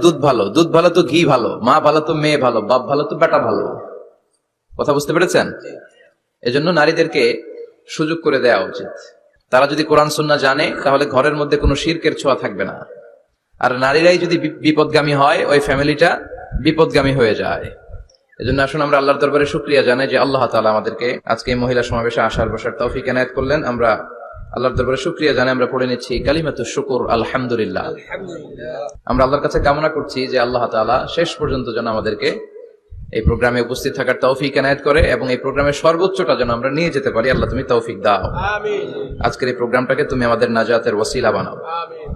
দুধ ভালো, দুধ ভালো তো ঘি ভালো, মা ভালো তো মেয়ে ভালো, বাপ ভালো তো বেটা ভালো। কথা বুঝতে পেরেছেন? এজন্য নারীদেরকে সুযোগ করে দেওয়া উচিত। তারা যদি কোরআন সুন্নাহ জানে তাহলে ঘরের মধ্যে কোনো শিরকের ছোঁয়া থাকবে না। আর নারীরাই যদি বিপদগামী হয়, ওই ফ্যামিলিটা বিপদগামী হয়ে যায়। এজন্য আসুন আমরা আল্লাহর দরবারে শুকরিয়া জানাই যে আল্লাহ তাআলা আমাদেরকে আজকে এই মহিলা সমাবেশে আসার বসার তৌফিক এনায়েত করলেন। আমরা আল্লাহর দরবারে শুকরিয়া জানাই, আমরা পড়ে নিচ্ছি কালিমাতুশ শুকর, আলহামদুলিল্লাহ। আমরা আল্লাহর কাছে কামনা করছি যে আল্লাহ তাআলা শেষ পর্যন্ত যেন আমাদেরকে এই প্রোগ্রামে উপস্থিত থাকার তৌফিক এনায়েত করে এবং এই প্রোগ্রামের সর্বোচ্চটা যেন আমরা নিয়ে যেতে পারি। আল্লাহ তুমি তৌফিক দাও। আমিন। আজকের এই প্রোগ্রামটাকে তুমি আমাদের নাজাতের ওসিলা বানাও। আমিন।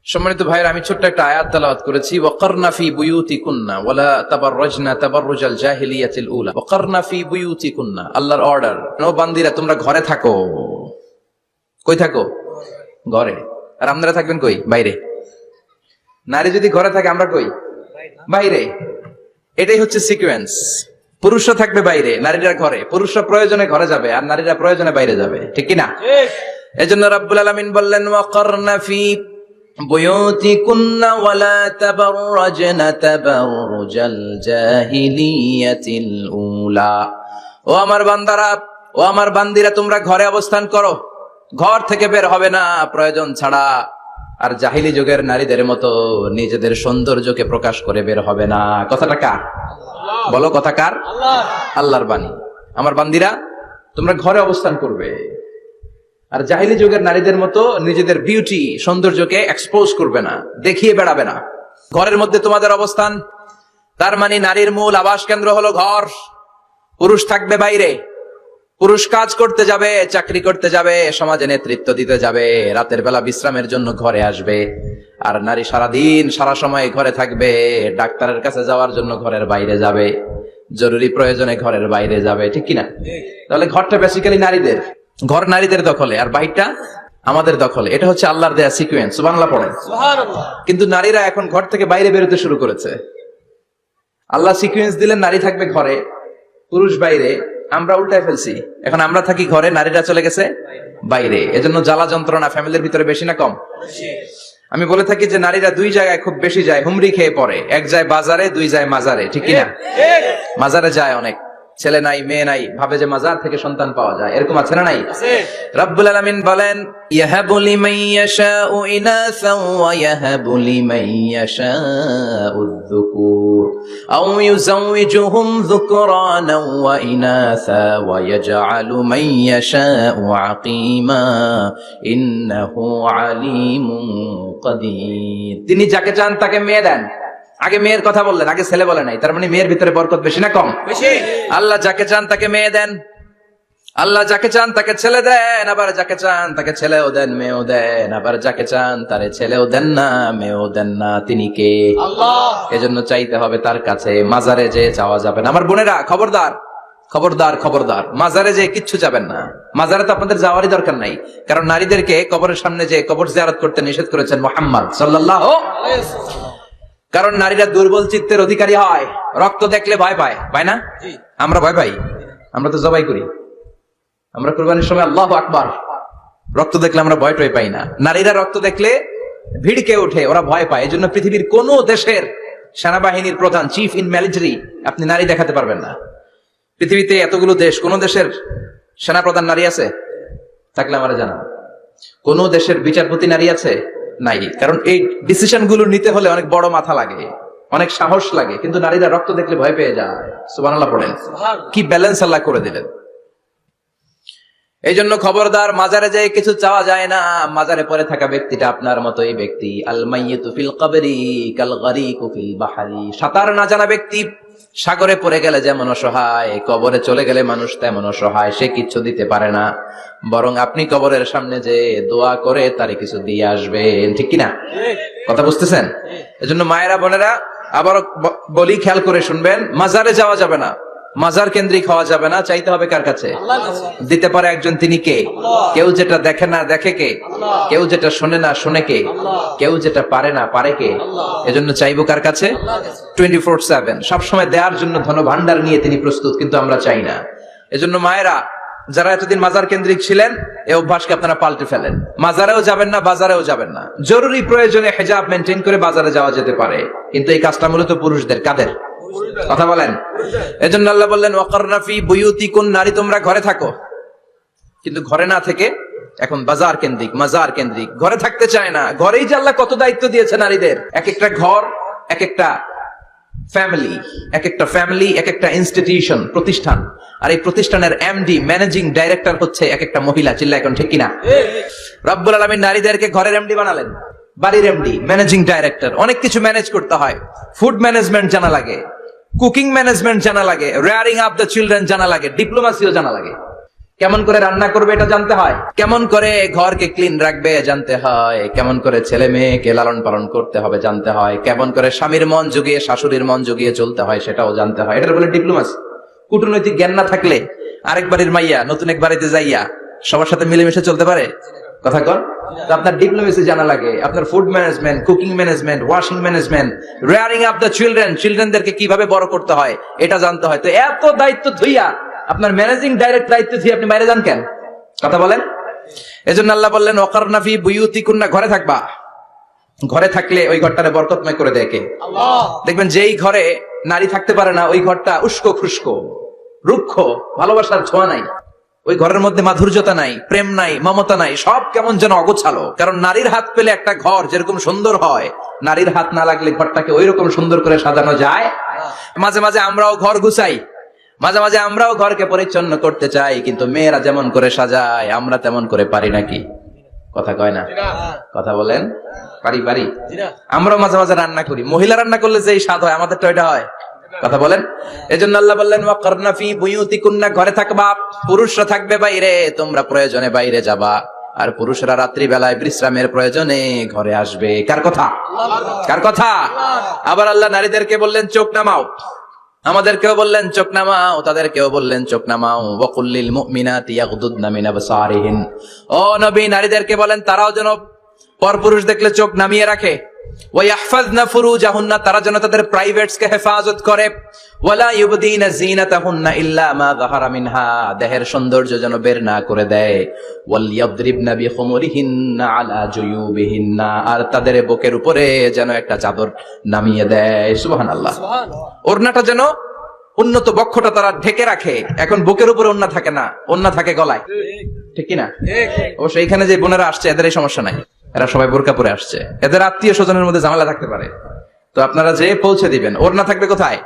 সম্মানিত ভাইরা, আমি ছোট্ট একটা আয়াত তেলাওয়াত করেছি, ওয়াকারনা ফি বুয়ুতিকুন্না ওয়ালা তাবাররাজনা তাবাররুজাল জাহিলিয়াতিল উলা। ওয়াকারনা ফি বুয়ুতিকুন্না, আল্লাহর অর্ডার, ও বান্দিরা তোমরা ঘরে থাকো। কই থাকো? ঘরে। আর আপনারা থাকবেন কই? বাইরে। নারী যদি ঘরে থাকে, আমরা কই? বাইরে। এটাই হচ্ছে সিকোয়েন্স। পুরুষরা থাকবে বাইরে, নারীরা ঘরে। পুরুষরা প্রয়োজনে ঘরে যাবে আর নারীরা প্রয়োজনে বাইরে যাবে, ঠিক কি না? এজন্য রাব্বুল আলামিন বললেন ওয়াকারনা ফি বুয়ুতিকুন্না ওয়ালা তাবাররাজনা তাবাররুজাল জাহিলিয়াতিল উলা। ও আমার বান্দারা, ও আমার বান্দিরা, তোমরা ঘরে অবস্থান করো, ঘর থেকে বের হবে না প্রয়োজন ছাড়া। আর জাহিলি যুগের নারীদের মতো নিজেদের সৌন্দর্যকে প্রকাশ করে বের হবে না। কথাটা কার? বলো, কথা কার? আল্লাহর বাণী। আমার বান্দিরা তোমরা ঘরে অবস্থান করবে, আর জাহিলি যুগের নারীদের মতো নিজেদের বিউটি, সৌন্দর্যকে এক্সপোজ করবে না, দেখিয়ে বেড়াবে না। ঘরের মধ্যে তোমাদের অবস্থান, তার মানে নারীর মূল আবাস কেন্দ্র হলো ঘর। পুরুষ থাকবে বাইরে, পুরুষ কাজ করতে যাবে, চাকরি করতে যাবে, সমাজে নেতৃত্ব দিতে যাবে, রাতের বেলা বিশ্রামের জন্য ঘরে আসবে। আর নারী সারাদিন সারা সময় ঘরে থাকবে, ডাক্তারের কাছে যাওয়ার জন্য ঘরের বাইরে যাবে, জরুরি প্রয়োজনে ঘরের বাইরে যাবে, ঠিক কিনা? তাহলে ঘরটা বেসিক্যালি নারীদের, ঘর নারীদের দখলে আর বাইরটা আমাদের দখলে। এটা হচ্ছে আল্লাহর দেয়া সিকোয়েন্স। সুবহানাল্লাহ পড়েন। সুবহানাল্লাহ। কিন্তু নারীরা এখন ঘর থেকে বাইরে বেরোতে শুরু করেছে। আল্লাহ সিকোয়েন্স দিলেন নারী থাকবে ঘরে, পুরুষ বাইরে। আমরা উল্টায় ফেলছি, এখন আমরা থাকি ঘরে, নারীরা চলে গেছে বাইরে। এজন্য জ্বালা যন্ত্রণা ফ্যামিলির ভিতরে বেশি না কম? আমি বলে থাকি যে নারীরা দুই জায়গায় খুব বেশি যায়, হুমড়ি খেয়ে পড়ে। এক যায় বাজারে, দুই যায় মাজারে, ঠিক কিনা? মাজারে যায় অনেক, ছেলে নাই মেয়ে নাই, ভাবে যে মাজার থেকে সন্তান পাওয়া যায়। এরকম আছে না নাই? রাব্বুল আলামিন বলেন ইয়াহাবু লিমান ইয়াশাউ ইনাসা ওয়া ইয়াহাবু লিমান ইয়াশাউ যুকুর আও ইউযাওয়িজুহুম যুকরানা ওয়া ইনাসা ওয়া ইয়াজআলু মান ইয়াশাউ আকীমা ইন্নাহু আলীমুন কাদির। তিনি যাকে চান তাকে মেয়ে দেন। আগে মেয়ের কথা বললেন, আগে ছেলে বলে নাই। তার মানে মেয়ের ভিতরে বরকত বেশি না কম? বেশি। আল্লাহ যাকে চান তাকে মেয়ে দেন, আল্লাহ যাকে চান তাকে ছেলে দেন, আবার যাকে চান তাকে ছেলেও দেন, মেয়েও দেন, আবার যাকে চান তারে ছেলেও দেন না, মেয়েও দেন না। তিনি কে? আল্লাহ। এজন্য চাইতে হবে তার কাছে, মাজারে যে চাওয়া যাবে না। আমার বোনেরা খবরদার, খবরদার, খবরদার, মাজারে যে কিচ্ছু যাবেন না। মাজারে তো আপনাদের যাওয়ারই দরকার নাই, কারণ নারীদেরকে কবরের সামনে যে কবর জিয়ারত করতে নিষেধ করেছেন মুহাম্মদ সাল্লাল্লাহু আলাইহি ওয়াসাল্লাম। কারণ নারীরা দুর্বল চিত্তের অধিকারী হয়, রক্ত দেখলে ভয় পায়, পায় না? আমরা ভয় পাই, আমরা তো জবাই করি, আমরা কুরবানির সময় আল্লাহু আকবার, রক্ত দেখলে আমরা ভয় টয় পাই না। নারীরা রক্ত দেখলে ভিড়কে ওঠে, ওরা ভয় পায়। এই জন্য পৃথিবীর কোন দেশের সেনাবাহিনীর প্রধান, চিফ ইন মিলিটারি, আপনি নারী দেখাতে পারবেন না। পৃথিবীতে এতগুলো দেশ, কোন দেশের সেনাপ্রধান নারী আছে? থাকলে আমার জানা। কোন দেশের বিচারপতি নারী আছে? নাই। কারণ এই ডিসিশন গুলো নিতে হলে অনেক বড় মাথা লাগে, অনেক সাহস লাগে। কিন্তু নারীরা রক্ত দেখলে ভয় পেয়ে যায়। সুবহানাল্লাহ পড়েন। কি ব্যালেন্স আল্লাহ করে দিলেন। এই জন্য খবরদার, মাজারে যায় কিছু চাওয়া যায় না। মাজারে পড়ে থাকা ব্যক্তিটা আপনার মতোই ব্যক্তি। আল মাইয়িতু ফিল কবরি কাল গারিকু ফিল বাহরি। সাঁতার না জানা ব্যক্তি সাগরে পড়ে গেলে যেমন অসহায়, কবরে চলে গেলে মানুষ তেমন অসহায়। সে কিচ্ছু দিতে পারে না, বরং আপনি কবরের সামনে যে দোয়া করে তারে কিছু দিয়ে আসবেন, ঠিক কিনা? কথা বুঝতেছেন? এজন্য মায়েরা বোনেরা আবার বলি, খেয়াল করে শুনবেন, মাজারে যাওয়া যাবে না, মাজার কেন্দ্রিক হওয়া যাবে না। চাইতে হবে কার কাছে? দিতে পারে একজন, তিনি কে? কেউ যেটা দেখে না দেখে কে? কেউ যেটা শোনে না শোনে কে? কেউ যেটা পারে না পারে কে? এজন্য চাইবো কার কাছে? 24/7 সবসময় দেওয়ার জন্য ধন ভান্ডার নিয়ে তিনি প্রস্তুত, কিন্তু আমরা চাই না। এজন্য মায়েরা যারা এতদিন মাজার কেন্দ্রিক ছিলেন এই অভ্যাসকে আপনারা পাল্টে ফেলেন। মাজারেও যাবেন না, বাজারেও যাবেন না। জরুরি প্রয়োজনে হেজাব মেনটেন করে বাজারে যাওয়া যেতে পারে, কিন্তু এই কাজটা মূলত পুরুষদের। কাদের কথা বলেন? এজন্য আল্লাহ বললেন ওয়াকারনা ফি বুয়ুতিকুন, নারী তোমরা ঘরে থাকো। কিন্তু ঘরে না থেকে এখন বাজার কেন্দ্রিক, মাজার কেন্দ্রিক, ঘরে থাকতে চায় না। ঘরেই যে আল্লাহ কত দায়িত্ব দিয়েছে নারীদের। এক একটা ঘর এক একটা ফ্যামিলি, এক একটা ফ্যামিলি এক একটা ইনস্টিটিউশন, প্রতিষ্ঠান। আর এই প্রতিষ্ঠানের এমডি, ম্যানেজিং ডাইরেক্টর হচ্ছে এক একটা মহিলা। চিল্লা এখন ঠিক কিনা? রব্বুল আলামিন নারীদেরকে ঘরের এমডি বানালেন, বাড়ির এমডি, ম্যানেজিং ডাইরেক্টর। অনেক কিছু ম্যানেজ করতে হয়। ফুড ম্যানেজমেন্ট জানা লাগে, কুকিং ম্যানেজমেন্ট জানা লাগে, রেয়ারিং আপ দ্য চিলড্রেন জানা লাগে, ডিপ্লোমাসিও জানা লাগে। কেমন করে রান্না করবে এটা জানতে হয়, কেমন করে ঘরকে ক্লিন রাখবে জানতে হয়, কেমন করে ছেলে মেয়েকে লালন পালন করতে হবে জানতে হয়, কেমন করে স্বামীর মন জুগিয়ে শাশুড়ির মন জুগিয়ে চলতে হয় সেটাও জানতে হয়। এটার বলে ডিপ্লোমাসি। কূটনৈতিক জ্ঞান না থাকলে আরেক বাড়ির মাইয়া নতুন এক বাড়িতে যাইয়া সবার সাথে মিলেমিশে চলতে পারে? কথা কর। তো আপনার ডিপ্লোমেসি জানা লাগে, আপনার food management, cooking management, washing management, rearing up the children, চিলড্রেনদেরকে কিভাবে বড় করতে হয় এটা জানতে হয়। তো এত দায়িত্ব ধুইয়া আপনার ম্যানেজিং ডাইরেক্ট দায়িত্ব দিয়ে আপনি বাইরে যান কেন? কথা বলেন। এজন্য আল্লাহ বললেন ওয়াকারনা ফি বুয়ুতিকুন্না, ঘরে থাকবা। ঘরে থাকলে ওই ঘরটারে বরকতময় করে দেয় কে? আল্লাহ। দেখবেন যেই ঘরে নারী থাকতে পারে না ওই ঘরটা উস্কো খুস্কো, রুক্ষ, ভালোবাসার ছোঁয়া নাই। ওই ঘরের মধ্যে মাধুর্যতা নাই, প্রেম নাই, মমতা নাই, সব কেমন যেন অগোছালো। কারণ নারীর হাত পেলে একটা ঘর যেরকম সুন্দর হয়, নারীর হাত না লাগলে ঘরটাকে ওই রকম সুন্দর করে সাজানো যায়। মাঝে মাঝে আমরাও ঘর গুছাই, মাঝে মাঝে আমরাও ঘরকে পরিচ্ছন্ন করতে চাই, কিন্তু মেয়েরা যেমন করে সাজায় আমরা তেমন করে পারি নাকি? কথা কয় না? কথা বলেন। পারি পারি। আমরাও মাঝে মাঝে রান্না করি, মহিলা রান্না করলে যেই স্বাদ হয় আমাদের তো এটা হয়। কথা বলেন। এজন্য আল্লাহ বললেন ওয়াকারনা ফি বুয়ুতিকুন্না, ঘরে থাকবা। পুরুষরা থাকবে বাইরে, তোমরা প্রয়োজনে বাইরে যাবা। আর পুরুষরা রাত্রি বেলায় বিশ্রামের প্রয়োজনে ঘরে আসবে। কার কথা? কার কথা? আবার আল্লাহ নারীদেরকে বললেন চোখ নামাও, আমাদেরকেও বললেন চোখ নামাও, তাদেরকেও বললেন চোখ নামাও। ওয়াকুল্লিল মুমিনাতি ইয়াগদুদনা মিন আবসারিহিন, ও নবী নারীদেরকে বলেন তারাও যেন পরপুরুষ দেখলে চোখ নামিয়ে রাখে। ওয়া ইয়াহফাজনা ফুরুজাহুন্না, তারা যেন তাদের প্রাইভেটস কে হেফাজত করে। ওয়ালা ইউবদিনা যিনাতাহুন্না ইল্লা মা যাহারা মিনহা, দেহের সৌন্দর্য যেন বের না করে দেয়। ওয়াল ইয়াদরিবনা বিখুমুরিহিন্না আলা জুয়ুবিহিন্না, আর তাদের বুকের উপরে যেন একটা চাদর নামিয়ে দেয়। সুবহানাল্লাহ। ওড়নাটা যেন উন্নত বক্ষটা তারা ঢেকে রাখে। এখন বুকের উপরে ওড়না থাকে না, ওড়না থাকে গলায়। ঠিক কিনা? অবশ্য এখানে যে বোনেরা আসছে এদের এই সমস্যা নাই, এরা সবাই বোরকা পরে আসছে। এদের আত্মীয় স্বজনের মধ্যে ঝামেলা থাকতে পারে, তো আপনারা যে পৌঁছে দিবেন। ওড়না থাকবে কোথায়?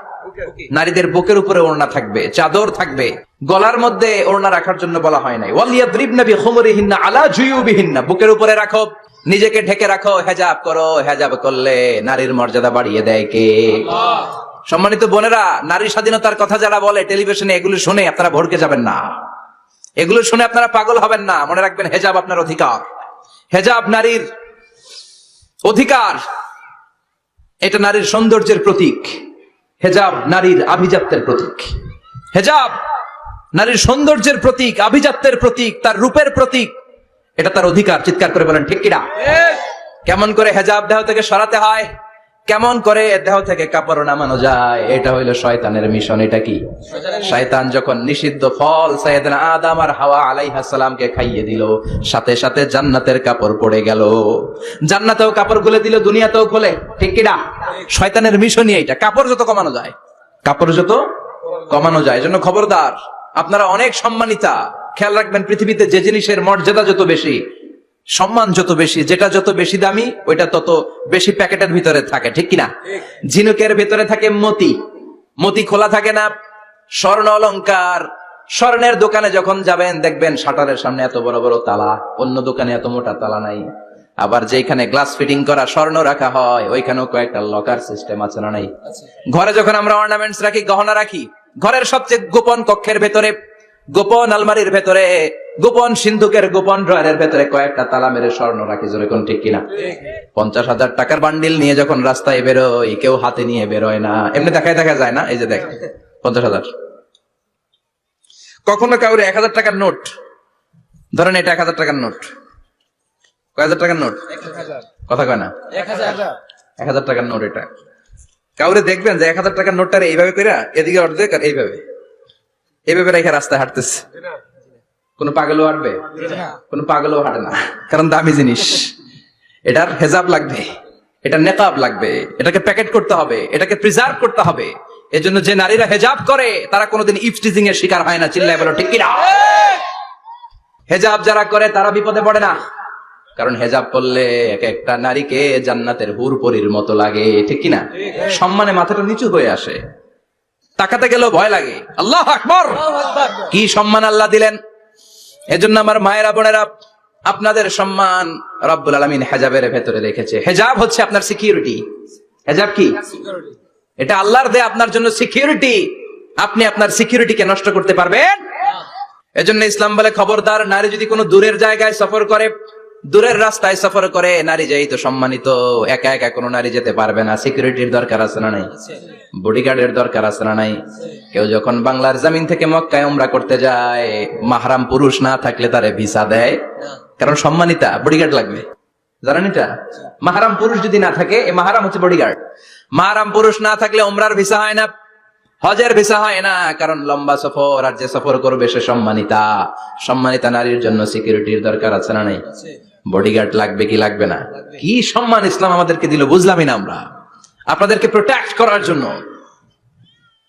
নারীদের বুকের উপরে ওড়না থাকবে, চাদর থাকবে। গলার মধ্যে ওড়না রাখার জন্য বলা হয় নাই। ওয়াল ইয়াদরিবনা বিখুমুরিহিন্না আলা জুয়ুবিহিন্না, বুকের উপরে রাখো, নিজেকে ঢেকে রাখো, হেজাব করো। হেজাব করলে নারীর মর্যাদা বাড়িয়ে দেয় কে? আল্লাহ। সম্মানিত বোনেরা, নারী স্বাধীনতার কথা যারা বলে টেলিভিশনে, এগুলো শুনে আপনারা ভড়কে যাবেন না, এগুলো শুনে আপনারা পাগল হবেন না। মনে রাখবেন হেজাব আপনার অধিকার, হেজাব নারীর অধিকার, এটা নারীর সৌন্দর্যের প্রতীক। হেজাব নারীর আভিজাত্যের প্রতীক। হেজাব নারীর সৌন্দর্যের প্রতীক, আভিজাত্যের প্রতীক, তার রূপের প্রতীক। এটা তার অধিকার। চিৎকার করে বলেন ঠিক কিনা? কেমন করে হেজাব দেহ থেকে সরাতে হয়, কেমন করে দেহ থেকে কাপড় নামানো যায়, এটা হইল শয়তানের মিশন। এটা কি? শয়তান যখন নিষিদ্ধ ফল সাইয়েদনা আদম আর হাওয়া আলাইহিস সালামকে খাইয়ে দিল, সাথে সাথে জান্নাতের কাপড় পড়ে গেল। জান্নাতেও কাপড় খুলে দিল, দুনিয়াতেও খোলে। ঠিক কিনা? শয়তানের মিশনই এইটা। কাপড় যত কমানো যায়, কাপড় যত কমানো যায়। এজন্য খবরদার, আপনারা অনেক সম্মানিতা। খেয়াল রাখবেন, পৃথিবীতে যে জিনিসের মর্যাদা যত বেশি, সম্মান যত বেশি, যেটা যত বেশি দামি, ওইটা তত বেশি প্যাকেটের ভিতরে থাকে। ঠিক কিনা? ঝিনুকের ভিতরে থাকে মতি, মতি খোলা থাকে না। স্বর্ণ অলংকার, স্বর্ণের দোকানে যখন যাবেন দেখবেন শাটারের সামনে এত বড় বড় তালা, অন্য দোকানে এত মোটা তালা নাই। আবার যেখানে গ্লাস ফিটিং করা স্বর্ণ রাখা হয় ওইখানেও কয়েকটা লকার সিস্টেম আছে না নাই? ঘরে যখন আমরা অর্নামেন্টস রাখি, গহনা রাখি, ঘরের সবচেয়ে গোপন কক্ষের ভেতরে, গোপন আলমারির ভেতরে, গোপন সিন্ধুকের গোপন ড্রয়ারের ভেতরে কয়েকটা তালা মেরে স্বর্ণ রাখি। জোরে কোন ঠিক কিনা? 50,000 টাকার বান্ডিল নিয়ে যখন রাস্তায় বেরোয়, কেউ হাতে নিয়ে বেরোয় না, এমনি দেখায় দেখা যায় না। এই যে দেখ 50,000। কখনো কাউরে 1000 টাকার নোট ধরেন, এটা 1000 টাকার নোট। কয় হাজার টাকার নোট? কথা কয় না? 1000 টাকার নোট। এটা কাউরে দেখবেন যে 1000 টাকার নোটটারে এইভাবে করে এদিকে অর্ধেক আর এইভাবে রেখে রাস্তায় হাঁটতেছে। কোন পাগলও হাঁটবে? কোন পাগলও হাঁটে না, কারণ দামি জিনিস। এটার হেজাব লাগবে, এটা নেকাব লাগবে, এটাকে প্যাকেট করতে হবে, এটাকে প্রিজার্ভ করতে হবে। এজন্য যে নারীরা হেজাব করে তারা কোনোদিন ইফটিজিং এর শিকার হয় না। চিল্লায় বলো ঠিক কিনা? হেজাব যারা করে তারা বিপদে পড়ে না, কারণ হেজাব করলে এক একটা নারীকে জান্নাতের হুরপরির মতো লাগে, ঠিক কিনা? সম্মানে মাথাটা নিচু হয়ে আসে, তাকাতে গেলেও ভয় লাগে। আল্লাহু আকবার, কি সম্মান আল্লাহ দিলেন। এজন্য আমার মায়েরা বোনেরা, আপনাদের সম্মান রব্বুল আলামিন হেজাবের ভেতরে রেখেছে। হেজাব হচ্ছে আপনার সিকিউরিটি। হেজাব কি? এটা আল্লাহর দেয়া আপনার জন্য সিকিউরিটি। আপনি আপনার সিকিউরিটিকে নষ্ট করতে পারবেন? এজন্য ইসলাম বলে খবরদার, নারী যদি কোনো দূরের জায়গায় সফর করে, দূরের রাস্তায় সফর করে, নারী যেই তো সম্মানিত, একা একা কোনো নারী যেতে পারবে না। সিকিউরিটির দরকার আছে না নাই? বডিগার্ডের দরকার আছে না নাই? কেউ যখন বাংলার জমিন থেকে মক্কায় উমরা করতে যায়, মাহরাম পুরুষ না থাকলে তারে ভিসা দেয়, কারণ সম্মানিতা, বডিগার্ড লাগবে। জানেন এটা? মাহরাম পুরুষ যদি না থাকে, মাহরাম হচ্ছে বডিগার্ড। মাহরাম পুরুষ না থাকলে উমরার ভিসা হয় না, হজের ভিসা হয় না, কারণ লম্বা সফর, আর যে সফর করবে সে সম্মানিতা। সম্মানিতা নারীর জন্য সিকিউরিটির দরকার আছে না নাই? বডিগার্ড লাগবে কি লাগবে না? কি সম্মান ইসলাম আমাদেরকে দিল বুঝলামই না আমরা। আপনাদেরকে প্রোটেক্ট করার জন্য,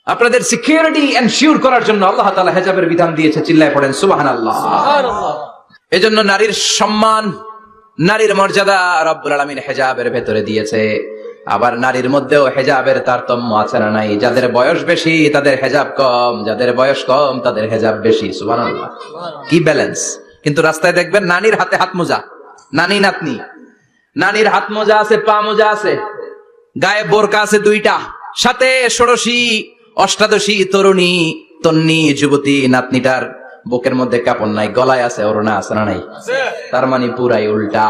আপনাদের সিকিউরিটি এনশিওর করার জন্য আল্লাহ তাআলা হিজাবের বিধান দিয়েছে। চিল্লায় পড়েন সুবহানাল্লাহ। এজন্য নারীর সম্মান, নারীর মর্যাদা রব্বুল আলামিন হিজাবের ভেতরে দিয়েছে। আবার নারীর মধ্যেও হেজাবের তারতম্য আছে না নাই? যাদের বয়স বেশি তাদের হেজাব কম, যাদের বয়স কম তাদের হেজাব বেশি। সুবহানাল্লাহ, কি ব্যালেন্স। কিন্তু রাস্তায় দেখবেন নানির হাতে হাত মোজা, নানি নাতনি, নানির হাত মোজা আছে, পা মোজা আছে, গায়ে বোরকা আছে দুইটা, সাথে ষোড়শী অষ্টাদশী তরুণী তন্নি যুবতী নাতনিটার বুকের মধ্যে কাপড় নাই, গলায় আছে ওড়না, আছে না নাই? তার মানে পুরাই উল্টা।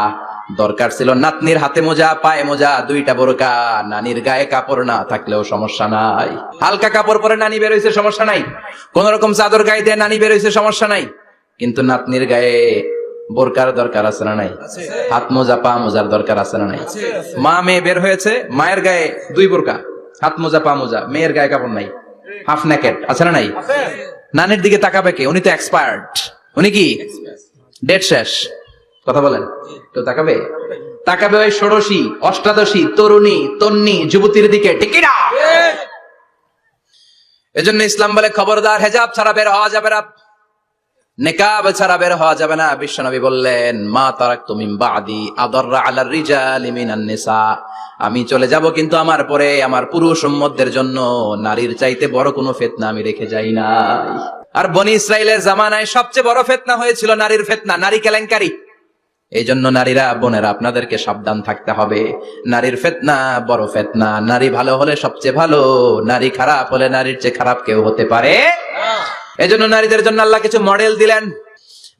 দরকার ছিল নাতনির হাতে মোজা, পায়ে মোজা, দুইটা বোরকা। নানির গায়ে কাপড় না থাকলেও সমস্যা নাই, হালকা কাপড় পরে নানি বের হইছে, সমস্যা নাই। কোন রকম চাদর গায়ে দিয়ে নানি বের হইছে, সমস্যা নাই। কিন্তু নাতনির গায়ে বোরকার দরকার আছে না নাই? হাত মোজা, পা মোজার দরকার আছে না নাই? মা মেয়ে বের হয়েছে, মায়ের গায়ে দুই বোরকা, হাত মোজা, পা মোজা, মেয়ের গায়ে কাপড় নাই, হাফ নেকেট, আছে না নাই? নানির দিকে তাকাবে কে? উনি তো এক্সপার্ট, উনি কি ডেট শেষ। কথা বলেন, তো তাকাবে? তাকাবে ওই ষোড়শী অষ্টাদশী তরুণী তন্নি যুবতীর দিকে, ঠিক না? এজন্য ইসলাম বলে খবরদার, হেজাব ছাড়া বের হওয়া যাবে না, নিকাব ছাড়া বের হওয়া যাবে না। বিশ্বনবী বললেন, মা তারাকতু মিন বাদি আদাররা আলার রিজালি মিনান নিসা, আমি চলে যাব কিন্তু আমার পরে আমার পুরুষ উম্মতদের জন্য নারীর চাইতে বড় কোনো ফিতনা আমি রেখে যাই না। আর বনি ইসরাইলের জামানায় সবচেয়ে বড় ফিতনা হয়েছিল নারীর ফিতনা, নারী কেলেঙ্কারি। এই জন্য নারীরা, বোনেরা, আপনাদেরকে সাবধান থাকতে হবে। নারীর ফিতনা বড় ফিতনা। নারী ভালো হলে সবচেয়ে ভালো, নারী খারাপ হলে নারীর চেয়ে খারাপ কেউ হতে পারে। এজন্য নারীদের জন্য আল্লাহ কিছু মডেল দিলেন,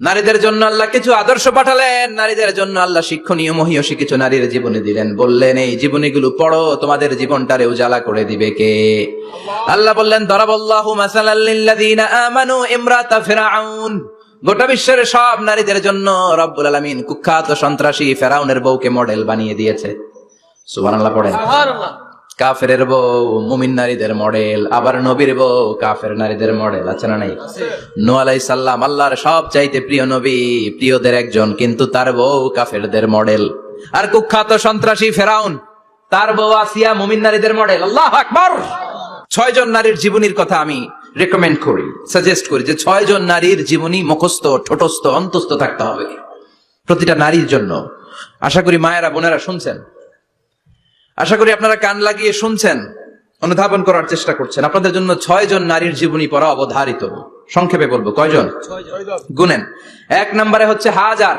নারীদের জন্য আল্লাহ কিছু আদর্শ পাঠালেন, নারীদের জন্য আল্লাহ শিক্ষণীয় মহীয়সী কিছু নারীর জীবনী দিলেন। বললেন, এই জীবনীগুলো পড়ো, তোমাদের জীবনটারে উজালা করে দিবে কে? আল্লাহ বললেন, দরাবাল্লাহু মাসালাল লিল্লাযীনা আমানু ইমরাতা ফিরআউন। গোটা বিশ্বের সব নারীদের জন্য রব্বুল আলামিন কুখ্যাত সন্ত্রাসী ফেরাউনের বউকে মডেল বানিয়ে দিয়েছে। সুবহানাল্লাহ পড়েন। সুবহানাল্লাহ। কাফেরের বউ মুমিন নারীদের মডেল, আবার নবীর বউ কাফের নারীদের মডেল, আছে না নাই? নূহ আলাইহিস সালাম আল্লাহর সব চাইতে প্রিয় নবী, প্রিয়দের একজন, কিন্তু তার বউ কাফেরদের মডেল। আর কুখ্যাত সন্ত্রাসী ফেরাউন, তার বউ আসিয়া মুমিন নারীদের মডেল। আল্লাহু আকবার। 6 জন নারীর জীবনীর কথা আমি রেকমেন্ড করি, সাজেস্ট করি যে 6 জন নারীর জীবনী মুখস্থ, ঠোঁটস্থ, অন্তস্থ থাকতে হবে প্রতিটা নারীর জন্য। আশা করি মায়েরা বোনেরা শুনছেন, আশা করি আপনারা কান লাগিয়ে শুনছেন, অনুধাবন করার চেষ্টা করছেন। আপনাদের জন্য 6 জন নারীর জীবনী পড়া অবধারিত। সংক্ষেপে বলবো, কয়জন? 6 জন। গুনেন। 1 নম্বরে হচ্ছে হাজার,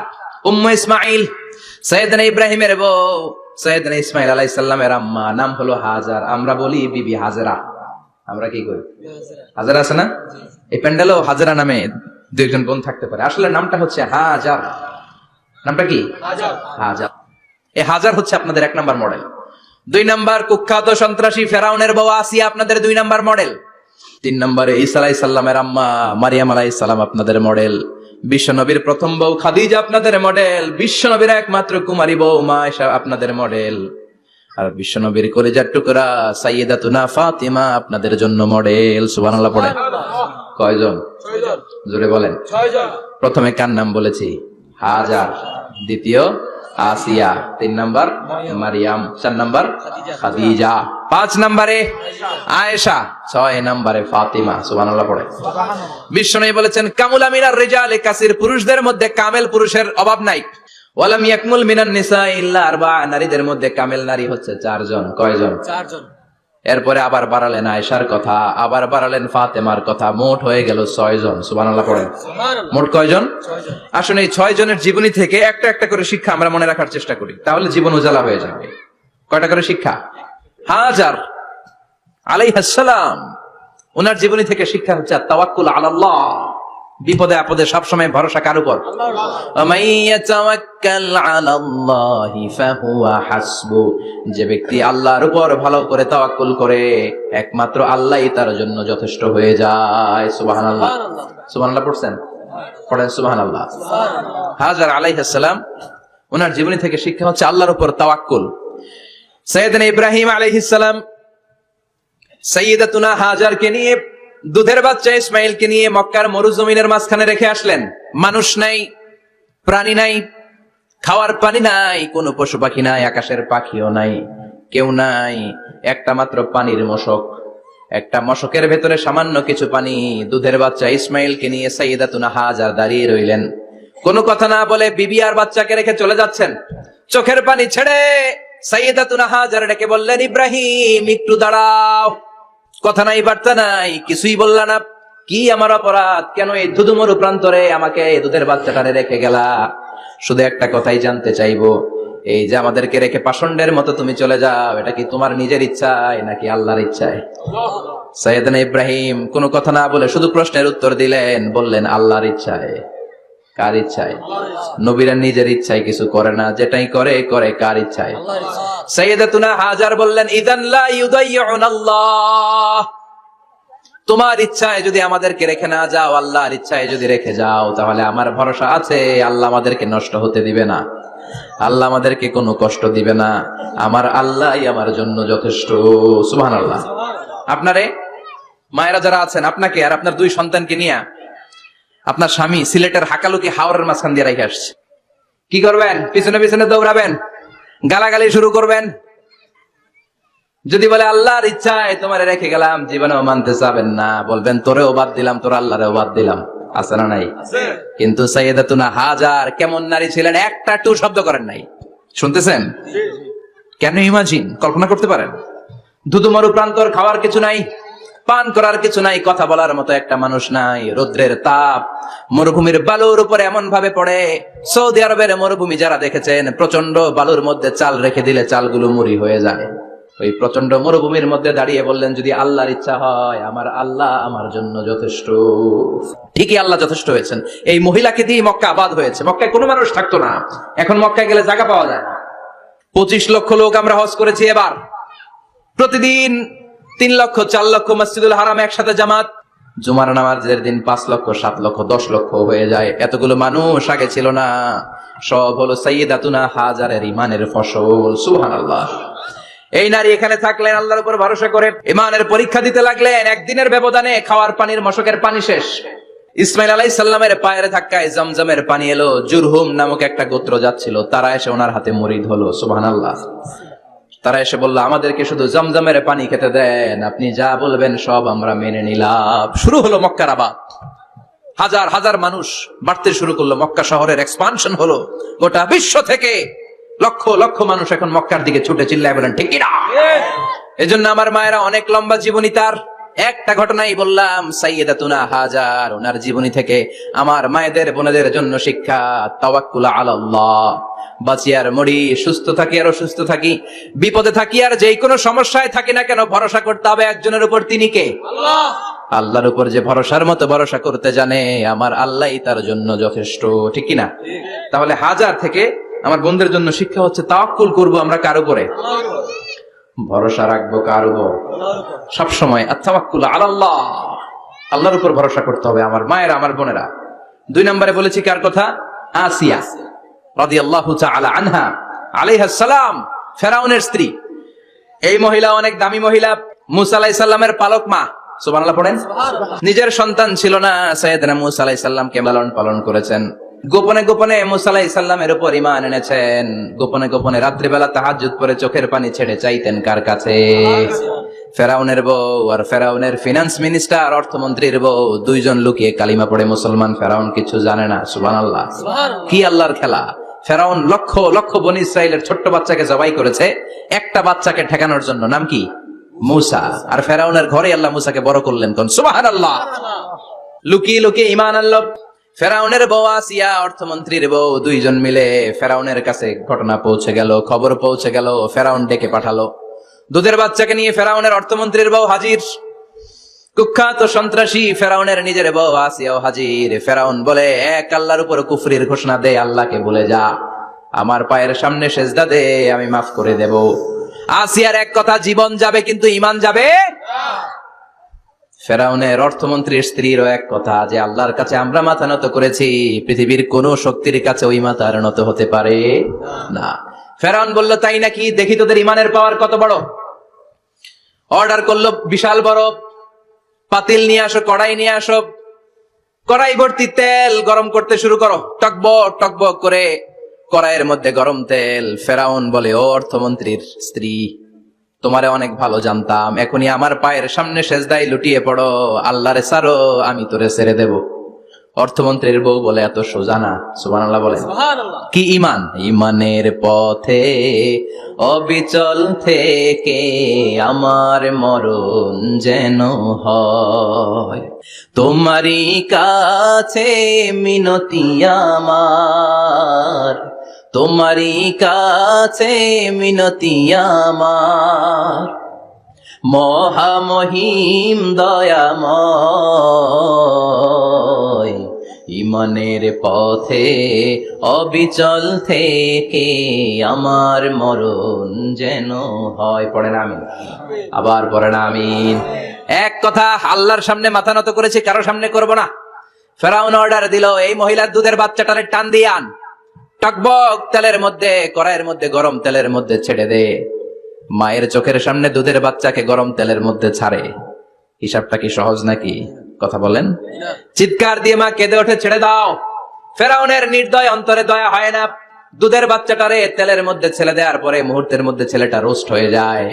উম্মে ইসমাইল, সাইয়েদনা ইব্রাহিমের বউ, সাইয়েদনা ইসমাইল আলাইহিস সালামের আম্মা, নাম হলো হাজার। আমরা বলি বিবি হাজেরা, আমরা কি করি? হাজেরা আছে না? এই প্যান্ডেলও হাজেরা নামে 2 বোন থাকতে পারে, আসলে নামটা হচ্ছে হাজার। নামটা কি? হাজার। এই হাজার হচ্ছে আপনাদের 1 নম্বর মডেল। 2 নম্বর কুখ্যাত সন্ত্রাসী ফেরাউনের বউ আসিয়া আপনাদের 2 নম্বর মডেল। 3 নম্বরে ঈসা আলাইহিস সালামের আম্মা মারিয়াম আলাইহিস সালাম আপনাদের মডেল। বিশ্বনবীর প্রথম বউ খাদিজা আপনাদের মডেল। বিশ্বনবীর একমাত্র কুমারী বউ মা আয়েশা আপনাদের মডেল। আর বিশ্বনবীর কলিজার টুকরা সাইয়্যিদাতুনা ফাতিমা আপনাদের জন্য মডেল। সুবহানাল্লাহ পড়েন। কয়জন? 6 জন। জোরে বলেন। 6 জন। প্রথমে কার নাম বলেছি? হাজার। দ্বিতীয় আসিয়া। 3 নাম্বার মারিয়াম। 4 নাম্বার খাদিজা। 5 নাম্বারে আয়েশা। 6 নাম্বারে ফাতিমা। সুবহানাল্লাহ পড়ে। বিশ্বনবী বলেছেন কামুলা মিনার রিজালে কাসির, পুরুষদের মধ্যে কামেল পুরুষের অভাব নাই। ওয়ালাম ইয়াকমুল মিনান নিসা ইল্লা আরবা, নারীদের মধ্যে কামেল নারী হচ্ছে 4 জন। কয়জন? 4 জন। এরপরে আবার বাড়ালেন আয়েশার কথা, আবার বাড়ালেন ফাতেমার কথা, মোট হয়ে গেল 6 জন। সুবহানাল্লাহ পড়েন। মোট কয়জন? 6 জন। আসুন এই 6 জনের জীবনী থেকে একটা একটা করে শিক্ষা আমরা মনে রাখার চেষ্টা করি, তাহলে জীবন উজালা হয়ে যাবে। কয়টা করে শিক্ষা? হাজার আলাইহিস সালাম, ওনার জীবনী থেকে শিক্ষা হচ্ছে তাওয়াক্কুল আলাল্লাহ, বিপদে আপদে সবসময় ভরসা কার উপর? যে ব্যক্তি আল্লাহর উপর ভালো করে তাওয়াক্কুল করে, একমাত্র আল্লাহই তার জন্য যথেষ্ট হয়ে যায়। সুবহানাল্লাহ। সুবহানাল্লাহ পড়ছেন? পড়েন সুবহানাল্লাহ। হাজার আলাইহিস সালাম, ওনার জীবনী থেকে শিক্ষা হচ্ছে আল্লাহর উপর তাওয়াক্কুল। সাইয়েদনা ইব্রাহিম আলাইহিস সালাম সাইয়্যিদাতুনা হাজারকে নিয়ে, দুধের বাচ্চা ইসমাইলকে নিয়ে মক্কার মরুজমিনের মাঝখানে রেখে আসলেন। মানুষ নাই, প্রাণী নাই, খাওয়ার পানি নাই, কোনো পশু পাখি নাই, আকাশের পাখিও নাই, কেউ নাই, একটা মাত্র পানির মশক। একটা মশকের ভেতরে সামান্য কিছু পানি। দুধের বাচ্চা ইসমাইলকে নিয়ে সাইয়্যিদাতুনা হাজার দাঁড়িয়ে রইলেন। কোনো কথা না বলে বিবি আর বাচ্চাকে রেখে চলে যাচ্ছেন। চোখের পানি ছেড়ে সাইয়্যিদাতুনা হাজার ডেকে বললেন, ইব্রাহিম একটু দাঁড়াও। কথা নাই, বার্তা নাই, কিছুই বললা না। কি আমার অপরাধ? কেন এই ধুধুমরু প্রান্তরে আমাকে দুধের বাচ্চাটারে রেখে গেলা? শুধু একটা কথাই জানতে চাইবো, এই যে আমাদেরকে রেখে পাষণ্ডের মতো তুমি চলে যাও, এটা কি তোমার নিজের ইচ্ছায় নাকি আল্লাহর ইচ্ছায়? সাইয়েদনা ইব্রাহিম কোনো কথা না বলে শুধু প্রশ্নের উত্তর দিলেন, বললেন আল্লাহর ইচ্ছায়। কার ইচ্ছায়? নবীরা নিজের ইচ্ছায় কিছু করে না, যেটাই করে করে কার ইচ্ছায়? সাইয়্যিদাতুনা হাজার বললেন, ইযান লা ইউদাইয়ুনাল্লাহ, তোমার ইচ্ছায় যদি আমাদেরকে রেখে না যাও, আল্লাহর ইচ্ছায় যদি রেখে যাও, তাহলে আমার ভরসা আছে আল্লাহ আমাদেরকে নষ্ট হতে দিবে না, আল্লাহ আমাদেরকে কোনো কষ্ট দিবে না, আমার আল্লাহই আমার জন্য যথেষ্ট। সুবহানাল্লাহ। আপনারে মায়েরা যারা আছেন, আপনাকে আর আপনার 2 সন্তানকে নিয়ে আপনার স্বামী সিলেটের হাকালুকি হাওরের মাঝখান দিয়ে রেখে আসছে, কি করবেন? পিছনে পিছনে দৌড়াবেন, গালাগালি শুরু করবেন। যদি বলে আল্লাহর ইচ্ছায় তোমারে রেখে গেলাম, জীবনেও মানতে চাবেন না, বলবেন তোরেও বাদ দিলাম, তোর আল্লাহরেও বাদ দিলাম। আছে না নাই? কিন্তু সাইয়্যিদাতুনা হাজার কেমন নারী ছিলেন, একটা টু শব্দ করেন নাই। শুনতেছেন? কেন ইমাজিন, কল্পনা করতে পারেন? ধুধুমরু প্রান্তর, খাওয়ার কিছু নাই, পান করার কিছু নাই, কথা বলার মতো একটা মানুষ নাই, রৌদ্রের তাপ মরুভূমির বালুর উপরে এমন ভাবে পড়ে। সৌদি আরবের মরুভূমি যারা দেখেছেন, প্রচন্ড বালুর মধ্যে চাল রেখে দিলে চালগুলো মুড়ি হয়ে যায়। ওই প্রচন্ড মরুভূমির মধ্যে দাঁড়িয়ে বললেন, যদি আল্লাহর ইচ্ছা হয়, আমার আল্লাহ আমার জন্য যথেষ্ট। ঠিকই আল্লাহ যথেষ্ট হয়েছেন। এই মহিলাকে দিয়ে মক্কা আবাদ হয়েছে। মক্কায় কোনো মানুষ থাকতো না, এখন মক্কায় গেলে জায়গা পাওয়া যায় না। 25 লক্ষ লোক আমরা হজ করেছি এবার। প্রতিদিন 3 লক্ষ 4 লক্ষ মসজিদুল হারাম একসাথে জামাত। জুমার নামাজের দিন 5 লক্ষ 7 লক্ষ 10 লক্ষ হয়ে যায়। এতগুলো মানুষ আগে ছিল না। সব হলো সাইয়্যিদাতুনা হাজারের ইমানের ফসল। সুবহানাল্লাহ। এই নারী এখানে থাকলেন আল্লাহর উপর ভরসা করে, ইমানের পরীক্ষা দিতে লাগলেন। একদিনের ব্যবধানে খাওয়ার পানির মশকের পানি শেষ। ইসমাইল আলাইহিস সালামের পায়ের ধাক্কায় জমজমের পানি এলো। জুরহুম নামক একটা গোত্র যাচ্ছিল, তারা এসে ওনার হাতে মুরিদ হলো। সুবহানাল্লাহ। তারা এসে বলল, আমাদেরকে শুধু জমজমের পানি খেতে দেন, আপনি যা বলবেন সব আমরা মেনে নিলাম। শুরু হলো মক্কার আবাদ। হাজার হাজার মানুষ বাড়তে শুরু করলো, মক্কা শহরের এক্সপানশন হলো। গোটা বিশ্ব থেকে লক্ষ লক্ষ মানুষ এখন মক্কার দিকে ছুটে চিল্লায় বলেন ঠিক কিনা? এজন্য আমার মায়েরা অনেক লম্বা জীবনী, তার একটা ঘটনাই বললাম। সাইয়্যিদাতুনা হাজার, ওনার জীবনী থেকে আমার মায়েদের বোনেদের জন্য শিক্ষা, তাওয়াক্কুল আলাল্লাহ। বাঁচি আর মরি, সুস্থ থাকি আর অসুস্থ থাকি, বিপদে থাকি আর যেই কোনো সমস্যায় থাকি না কেন, ভরসা করতে হবে একজনের উপর। তিনি কে? আল্লাহ। আল্লাহর উপর যে ভরসার মতো ভরসা করতে জানে, আমার আল্লাহই তার জন্য যথেষ্ট। ঠিক কিনা? তাহলে হাজার থেকে আমার বন্ধুদের জন্য শিক্ষা হচ্ছে, তাওয়াক্কুল করব আমরা কার উপরে? ভরসা রাখবো কার উপর? সবসময় আত-তাওয়াক্কুল আলাল্লাহ, আল্লাহর উপর ভরসা করতে হবে। আমার মায়েরা, আমার বোনেরা। 2 নম্বরে বলেছি কার কথা? আসিয়া রাদিয়াল্লাহু তাআলা আনহা আলাইহাস সালাম, ফেরাউনের স্ত্রী। এই মহিলা অনেক দামি মহিলা, মুসা আলাইহিস সালামের পালক মা। সুবহানাল্লাহ পড়েন। নিজের সন্তান ছিল না, সাইয়েদনা মূসা আলাইহিস সালামকে লালন পালন করেছেন। গোপনে গোপনে মূসা আলাইহিস সালামের উপর ঈমান এনেছেন। গোপনে গোপনে রাত্রিবেলা তাহাজ্জুদ পড়ে চোখের পানি ছেড়ে চাইতেন কার কাছে? ফেরাউনের বউ আর ফেরাউনের ফিনান্স মিনিস্টার, অর্থমন্ত্রীর বউ, দুইজন লুকিয়ে কালিমা পড়ে মুসলমান। ফেরাউন কিছু জানে না। সুবহানাল্লাহ। কি আল্লাহর খেলা! ফেরাউন লক্ষ লক্ষ বনী ইসরাইলের ছোট্ট বাচ্চাকে জবাই করেছে একটা বাচ্চাকে ঠেকানোর জন্য। নাম কি? মূসা। আর ফেরাউনের ঘরে আল্লাহ মূসাকে বড় করলেন। কোন? সুবহানাল্লাহ। লুকিয়ে লুকিয়ে ঈমান আনলো। ফেরাউনের বউ আসিয়া, অর্থমন্ত্রীর বউ, দুইজন মিলে ফেরাউনের কাছে ঘটনা পৌঁছে গেল, খবর পৌঁছে গেল। ফেরাউন ডেকে পাঠালো। দুধের বাচ্চাকে নিয়ে ফেরাউনের অর্থমন্ত্রীর বউ হাজির। কুখ্যাত সন্ত্রাসী ফেরাউনের নিজের বউ আসিয়াও হাজির। ফেরাউন বলে, এক আল্লাহর উপর কুফরির ঘোষণা দে, আল্লাহকে বলে যা, আমার পায়ের সামনে সেজদা দে, আমি মাফ করে দেব। আসিয়ার এক কথা, জীবন যাবে কিন্তু ঈমান যাবে। ফেরাউনের অর্থমন্ত্রীর স্ত্রীরও এক কথা, যে আল্লাহর কাছে আমরা মাথা নত করেছি, পৃথিবীর কোন শক্তির কাছে ওই মাথা আর নত হতে পারে না। ফেরাউন বলল, তাই নাকি? দেখি তোদের ঈমানের পাওয়ার কত বড়। অর্ডার করলো বিশাল বড় পাতিল নিয়ে আসো, কড়াই নিয়ে আসো, কড়াই ভর্তি তেল গরম করতে শুরু করো। টকবক টকবক করে কড়াইয়ের মধ্যে গরম তেল। ফেরাউন বলে, ও অর্থমন্ত্রীর স্ত্রী, তোমারে অনেক ভালো জানতাম, এখনই আমার পায়ের সামনে সেজদায় লুটিয়ে পড়ো, আল্লাহরে ছাড়ো, আমি তোরে ছেড়ে দেব। অর্থমন্ত্রীর বউ বলে, এত সোজা না। সুবহানাল্লাহ বলে। কি ঈমান? ঈমানের পথে অবিচল থেকে আমার মরণ যেন হয়, তোমারই কাছে মিনতি আমার, তোমারই কাছে মিনতি আমার, মহামহিম দয়াময়, ঈমানের পথে অবিচল থেকে আমার মরণ যেন হয়। পড়েন আমিন। আবার পড়েন আমিন। এক কথা, আল্লাহর সামনে মাথা নত করেছি, কারো সামনে করব না। ফেরাউন অর্ডার দিল, এই মহিলার দুধের বাচ্চাটারে টান দিয়ে আন, টকবক তেলের মধ্যে, কড়াইয়ের মধ্যে গরম তেলের মধ্যে ছেড়ে দে। মায়ের চোখের সামনে দুধের বাচ্চাকে গরম তেলের মধ্যে ছাড়ে। হিসাবটা কি সহজ নাকি? কথা বলেন। চিৎকার দিয়ে মা কেঁদে ওঠে, ছেড়ে দাও। ফেরাউনের নির্দয় অন্তরে দয়া হয় না। দুধের বাচ্চাটারে তেলের মধ্যে ছেড়ে দেওয়ার পরে মুহূর্তের মধ্যে ছেলেটা রোস্ট হয়ে যায়।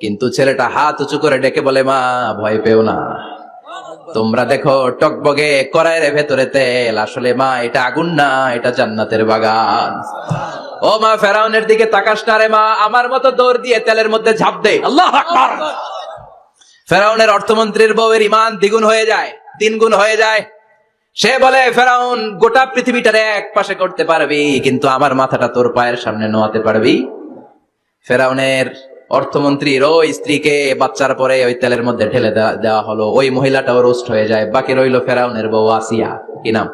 কিন্তু ছেলেটা হাত উঁচু করে ডেকে বলে, মা ভয় পেও না, তোমরা দেখো টকবগে কড়াইয়ের ভেতরে তেল, আসলে মা এটা আগুন না, এটা জান্নাতের বাগান। ও মা, ফেরাউনের দিকে তাকাস না রে মা, আমার মতো দৌড় দিয়ে তেলের মধ্যে ঝাঁপ দে। আল্লাহু আকবার। ফেরাউনের অর্থমন্ত্রীর বউয়ের ঈমান দ্বিগুণ হয়ে যায়, তিনগুণ হয়ে যায়। সে বলে, ফেরাউন, গোটা পৃথিবীটারে এক পাশে করতে পারবি, কিন্তু আমার মাথাটা তোর পায়ের সামনে নোয়াতে পারবি? ফেরাউনের অর্থমন্ত্রীর ওই স্ত্রীকে বাচ্চার পরে ওই তেলের মধ্যে ঢেলে দেওয়া হলো। ওই মহিলাটাও রোস্ট হয়ে যায়। বাকি রইল ফেরাউনের বউ আসিয়া। কি নাম?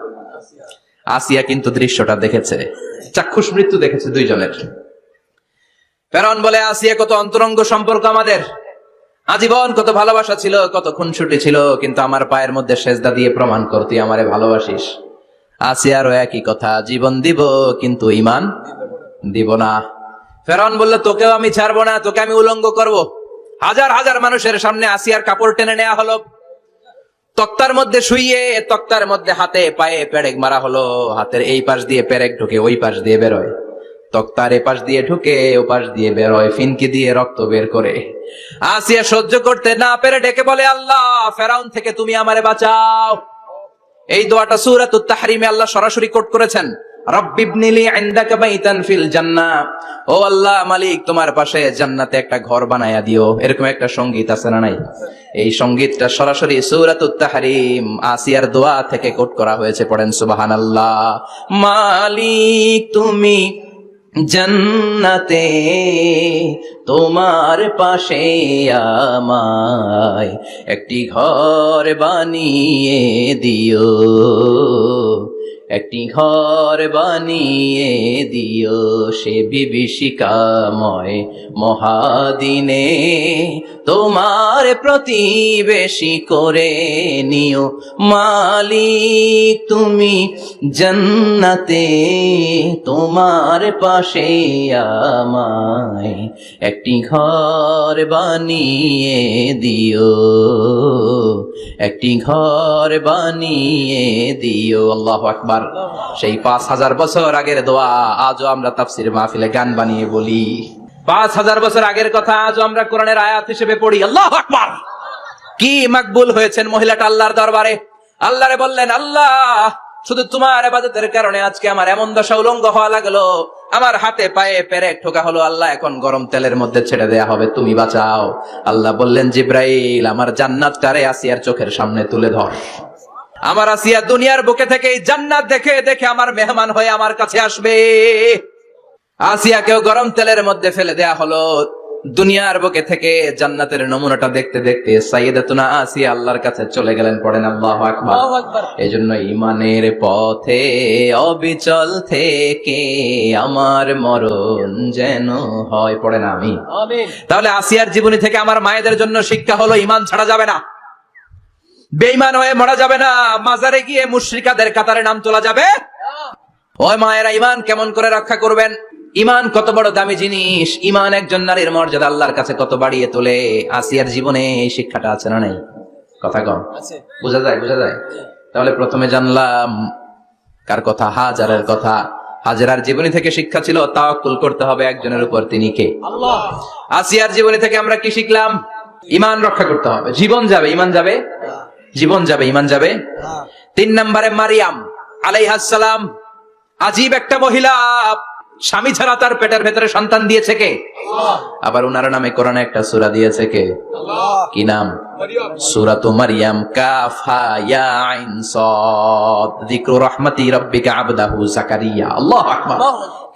আসিয়া কিন্তু দৃশ্যটা দেখেছে, চাক্ষুষ মৃত্যু দেখেছে দুইজনের। ফেরাউন বলে, আসিয়া, কত অন্তরঙ্গ সম্পর্ক আমাদের, আজীবন কত ভালোবাসা ছিল, কত খুনসুটি ছিল, কিন্তু আমার পায়ের মধ্যে সেজদা দিয়ে প্রমাণ কর তুই আমারে ভালোবাসিস। আসিয়ারও একই কথা, জীবন দিব কিন্তু ঈমান দিব না। ফেরাউন বলল, তোকেও আমি ছাড়বো না, তোকে আমি উলঙ্গ করব। হাজার হাজার মানুষের সামনে আসিয়ার কাপড় টেনে নেওয়া হলো, তক্তার মধ্যে শুইয়ে তক্তার মধ্যে হাতে পায়ে পেরেক মারা হলো। হাতের এই পাশ দিয়ে পেরেক ঢুকে ওই পাশ দিয়ে বেরোয়, তক্তার এ পাশ দিয়ে ঢুকে ও পাশ দিয়ে বেরোয়, ফিনকি দিয়ে রক্ত বের করে। আসিয়া সহ্য করতে না পেরে ডেকে বলে, আল্লাহ, ফেরাউন থেকে তুমি আমারে বাঁচাও। এই দোয়াটা সূরাতুত তাহরিমে আল্লাহ সরাসরি কোট করেছেন, রব্বিবনিলি ইনদাকা বাইতান ফিল জান্নাহ। ও আল্লাহ মালিক, তোমার পাশে জান্নাতে একটা ঘর বানায়া দিও। এরকম একটা সংগীত আছে না নাই? এই সংগীতটা সরাসরি সূরাতুত তাহরিম আসিয়ার দোয়া থেকে কোট করা হয়েছে। পড়েন সুবহানাল্লাহ। মালিক তুমি জান্নাতে, তোমার পাশে আমায় একটি ঘর বানিয়ে দিও, একটি ঘর বানিয়ে দিও, সে বিভীষিকাময় মহাদিনে তোমার প্রতিবেশী করে নিও। মালিক তুমি জান্নাতে, তোমার পাশে আমায় একটি ঘর বানিয়ে দিও। একটি ঘর বানিয়ে দিও। আল্লাহু আকবার। সেই 5000 বছর আগের দোয়া আজও আমরা তাফসীর মাহফিলে গান বানিয়ে বলি। 5000 বছর আগের কথা আজও আমরা কোরআনের আয়াত হিসেবে পড়ি। আল্লাহু আকবার। কি মাকবুল হয়েছেন মহিলাটা আল্লাহর দরবারে। আল্লাহরে বললেন, আল্লাহ শুধু তোমার ইবাদতের কারণে আজকে আমার এমন দশা উলঙ্গ হওয়া লাগলো, আমার হাতে পায়ে পেরেক ঠোকা হলো, আল্লাহ এখন গরম তেলের মধ্যে ছেড়ে দেয়া হবে, তুমি বাঁচাও। আল্লাহ বললেন, জিব্রাইল আমার জান্নাতটারে আসিয়ার চোখের সামনে তুলে ধর। আমার আসিয়া দুনিয়ার বুকে থেকে এই জান্নাত দেখে দেখে আমার মেহমান হয়ে আমার কাছে আসবে। আসিয়াকেও গরম তেলের মধ্যে ফেলে দেয়া হলো। দুনিয়ার বুকে থেকে জান্নাতের নমুনাটা দেখতে দেখতে সাইয়েদাতুনা আসিয়া আল্লাহর কাছে চলে গেলেন। পড়েন আল্লাহু আকবার। এজন্য ঈমানের পথে অবিচল থেকে আমার মরণ যেন হয়। পড়েন আমিন। তাহলে আসিয়ার জীবনী থেকে আমার মায়েদের জন্য শিক্ষা হলো, ঈমান ছাড়া যাবে না, বেঈমান হয়ে মরা যাবে না, মাজারে গিয়ে মুশরিকাদের কাতারে নাম তোলা যাবে। ওই মায়েরা ঈমান কেমন করে রক্ষা করবেন? ঈমান কত বড় দামি জিনিস। ঈমান একজন নারীর মর্যাদা আল্লাহর কাছে কত বাড়িয়ে তোলে। আসিয়ার জীবনে এই শিক্ষাটা আছে না নাই? কথা কম বোঝা যায়? বোঝা যায়। তাহলে প্রথমে জানলাম কার কথা? হাজারের কথা। হাজারার জীবনী থেকে শিক্ষা ছিল তাওয়াক্কুল করতে হবে একজনের উপর, তিনি কে? আল্লাহ। আসিয়ার জীবনী থেকে আমরা কি শিখলাম? ঈমান রক্ষা করতে হবে। জীবন যাবে, ঈমান যাবে, জীবন যাবে, ঈমান যাবে। 3 নম্বরে মারিয়াম আলাইহিস সালাম, আজীব একটা মহিলা, স্বামী ছাড়া তার পেটের ভেতরে সন্তান দিয়েছে কে? আল্লাহ। আবার উনার নামে কোরআনে একটা সূরা দিয়েছে কে? আল্লাহ। কি নাম? সূরাতু মারইয়াম। কাফ হা ইয়া আইন সাদ, যিকরু রাহমাতি রাব্বিকা আবদাহু যাকারিয়া। আল্লাহু আকবার।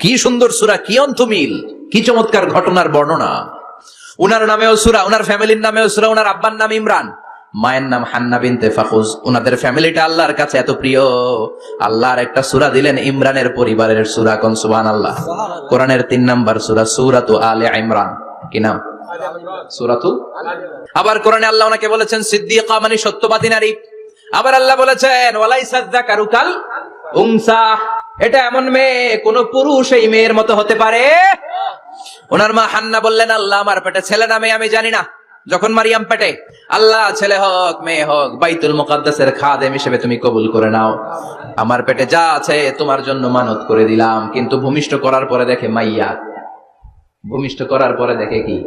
কি সুন্দর সূরা, কি অন্তমিল, কি চমৎকার ঘটনার বর্ণনা। উনার নামেও সূরা, উনার ফ্যামিলির নামেও সূরা। উনার আব্বার নাম ইমরান, মায়ের নাম হান্না বিনতে ফাখুজ। উনাদের ফ্যামিলিটা আল্লাহর কাছে এত প্রিয়, আল্লাহর একটা সূরা দিলেন ইমরানের পরিবারের সূরা। কোন? সুবহানাল্লাহ। কোরআনের 3 নাম্বার সূরা সূরাতু আলে ইমরান। কি নাম? সূরাতু। আবার কোরআনে আল্লাহ ওনাকে বলেছেন সিদ্দিকা, মানে সত্যবাদী নারী। আবার আল্লাহ বলেছেন ওয়ালাইসা যাকারু কাল উনসা, এটা এমন মেয়ে কোন পুরুষ এই মেয়ের মতো হতে পারে? ওনার মা হান্না বললেন, আল্লাহ আমার পেটে ছেলে না মেয়ে আমি জানি না। যখন মারিয়াম পেটে, আল্লাহ ছেলে হোক মেয়ে হোক বাইতুল মুকাদ্দাসের খাদেম হিসেবে তুমি কবুল করে নাও। আমার পেটে যা আছে তোমার জন্য মানত করে দিলাম। কিন্তু ভূমিষ্ঠ করার পরে দেখে মাইয়া, ভূমিষ্ঠ করার পরে দেখে কি?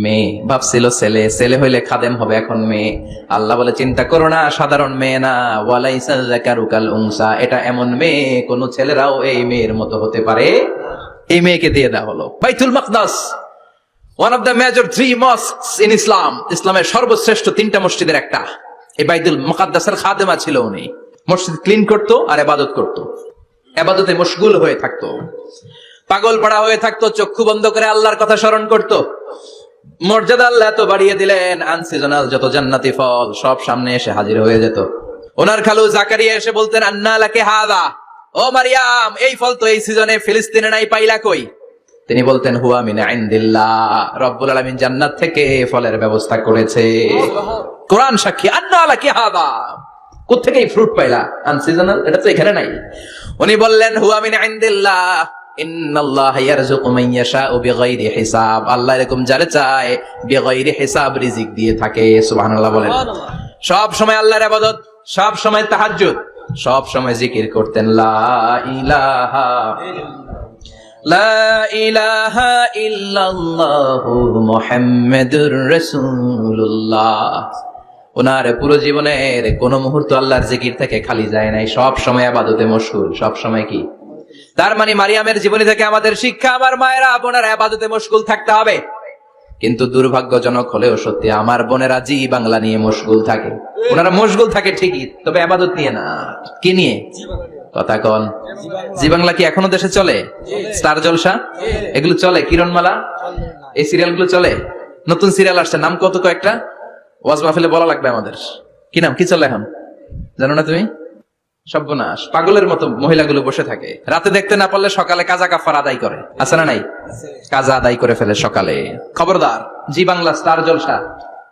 মেয়ে। ভাবছিল ছেলে, ছেলে হইলে খাদেম হবে, এখন মেয়ে। আল্লাহ বলে চিন্তা করো না, সাধারণ মেয়ে না। ওয়ালাইসা যাকারু কাল উনসা, এটা এমন মেয়ে কোন ছেলেরাও এই মেয়ের মতো হতে পারে। এই মেয়েকে দিয়ে দেওয়া হলো বাইতুল মাকদাস, one of the major 3 mosques in Islam, ইসলামের সর্বশ্রেষ্ঠ 3টা মসজিদের একটা। এই বাইতুল মুকাদ্দাসের খাদেমা ছিল উনি। মসজিদ ক্লিন করতো আর ইবাদত করতো, ইবাদতে মশগুল হয়ে থাকতো, পাগল পাড়া হয়ে থাকতো, চক্ষু বন্ধ করে আল্লাহর কথা স্মরণ করতো। মর্যাদা আল্লাহ এত বাড়িয়ে দিলেন, আনসিজনাল যত জান্নাতি ফল সব সামনে এসে হাজির হয়ে যেত। ওনার খালু জাকারিয়া এসে বলতেন, আন্না লাকি হাদা, ও মারিয়াম এই ফল তো এই সিজনে ফিলিস্তিনে নাই, পাইলা কই? তিনি বলতেন হুয়া মিন ইনদিল্লাহ, রব্বুল আলামিন জান্নাত থেকে ফলের ব্যবস্থা করেছে। কোরআন সাক্ষী। আন্না লাকি হাদা, কোত্থেকে এই ফ্রুট পাইলা? আনসিজনাল, এটা তো এখানে নাই। উনি বললেন হুয়া মিন ইনদিল্লাহ, ইন্নাল্লাহা ইয়ারযুকু মান ইয়াশাউ বিগাইরি হিসাব, আল্লাহ এরকম যারে চায় বিগাইরি হিসাব রিজিক দিয়ে থাকে। সুবহানাল্লাহ বলেন। সব সময় আল্লাহর ইবাদত, সব সময় তাহাজ্জুদ, সব সময় জিকির করতেন লা ইলাহা লা ইলাহা ইল্লাল্লাহু মুহাম্মাদুর রাসূলুল্লাহ। ওনার পুরো জীবনের কোন মুহূর্ত আল্লাহর জিকির থেকে খালি যায় নাই, সব সময় ইবাদতে মশগুল, সব সময় কি? তার মানে মারিয়ামের জীবনী থেকে আমাদের শিক্ষা, আমার মায়েরা বোনেরা ইবাদতে মশগুল থাকতে হবে। কিন্তু দুর্ভাগ্যজনক হলেও সত্যি, আমার বোনেরা জি বাংলা নিয়ে মশগুল থাকে। ওনারা মশগুল থাকে ঠিকই, তবে ইবাদত নিয়ে না। কি নিয়ে? কথা কন। জি বাংলা কি এখনো দেশে চলে? স্টার জলসা এগুলো চলে, কিরণমালা এই সিরিয়াল গুলো চলে। নতুন সিরিয়াল আসছে, নাম কত কয়েকটা, ওয়াজ মাহফিলে বলা লাগবে আমাদের। কি নাম, কি চলে এখন জানো না তুমি? সর্বনাশ, পাগলের মতো মহিলাগুলো বসে থাকে, রাতে দেখতে না পারলে সকালে কাজা কাফার আদায় করে, আছে না নাই? কাজা আদায় করে ফেলে সকালে। খবরদার, জি বাংলা, স্টার জলসা,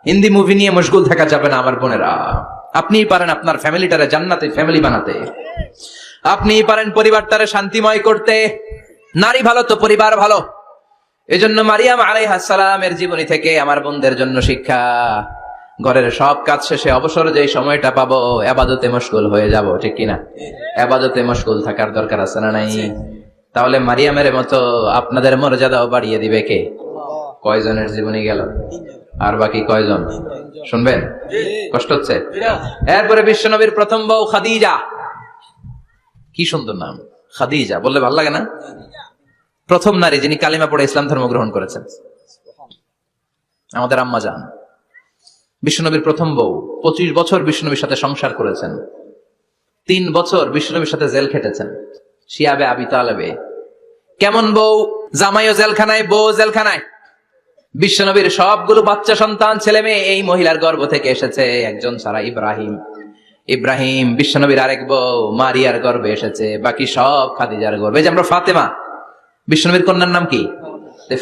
হিন্দি মুভি নিয়ে মশগুল থাকা যাবে না আমার বোনেরা। আপনিই পারেন আপনার ফ্যামিলিটারে জান্নাতে ফ্যামিলি বানাতে, আপনিই পারেন পরিবারটারে শান্তিময় করতে। নারী ভালো তো পরিবার ভালো। এজন্য মারিয়াম আলাইহিস সালামের জীবনী থেকে আমার বোনদের জন্য শিক্ষা, ঘরের সব কাজ শেষে অবসর যে সময়টা পাবো ইবাদতে মশগুল হয়ে যাব, ঠিক কিনা? ইবাদতে মশগুল থাকার দরকার আছে না নাই? তাহলে মারিয়ামের মতো আপনাদের মর্যাদাও বাড়িয়ে দিবে কে? কয়জনের জীবনে গেল? আর বাকি কয়জন শুনবেন? কষ্ট হচ্ছে? এরপরে বিশ্বনবীর প্রথম বউ খাদিজা। কি সুন্দর নাম, খাদিজা বললে ভালো লাগে না? প্রথম নারী যিনি কালিমা পড়ে ইসলাম ধর্ম গ্রহণ করেছেন, আমাদের আম্মা জান। বিশ্বনবীর প্রথম বউ, 25 বছর বিশ্বনবীর সাথে সংসার করেছেন, 3 বছর বিশ্বনবীর সাথে জেল খেটেছেন, শিয়াবে আবি তালেবে। কেমন বউ? জামাইও জেলখানায়, বউ জেলখানায়। বিশ্বনবীর সবগুলো বাচ্চা সন্তান, ছেলে মেয়ে এই মহিলার গর্ভ থেকে এসেছে, একজন ছাড়া, ইব্রাহিম। ইব্রাহিম বিশ্বনবীর আরেক বউ মারিয়ার গর্ভে এসেছে, বাকি সব খাদিজার গর্ভে। যে আমরা ফাতেমা, বিশ্বনবীর কন্যার নাম কি?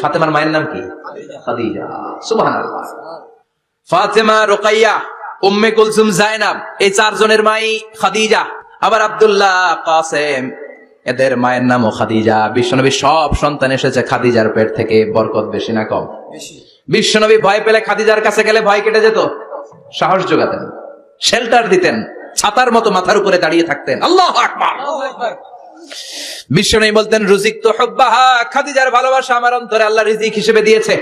ফাতেমার মায়ের নাম কি? খাদিজা। সুবহানাল্লাহ। ফাতেমা, রুকাইয়া, উম্মে কুলসুম, জায়নাব, এই 4 জনের মাই খাদিজা। আবার আব্দুল্লাহ, কাসেম, এদের মায়ের নামও খাদিজা। বিশ্বনবীর সব সন্তান এসেছে খাদিজার পেট থেকে। বরকত বেশি না কম? বিশ্বনবী ভয় পেলে খাদিজার কাছে গেলে ভয় কেটে যেত, সাহস যোগাতেন, শেল্টার দিতেন, ছাতার মতো মাথার উপরে দাঁড়িয়ে থাকতেন। আল্লাহু আকবার। বিশ্বনবী বলতেন, রুজিকতু হুব্বাহা, খাদিজার ভালোবাসা আমার অন্তরে আল্লাহ রিজিক হিসেবে দিয়েছে।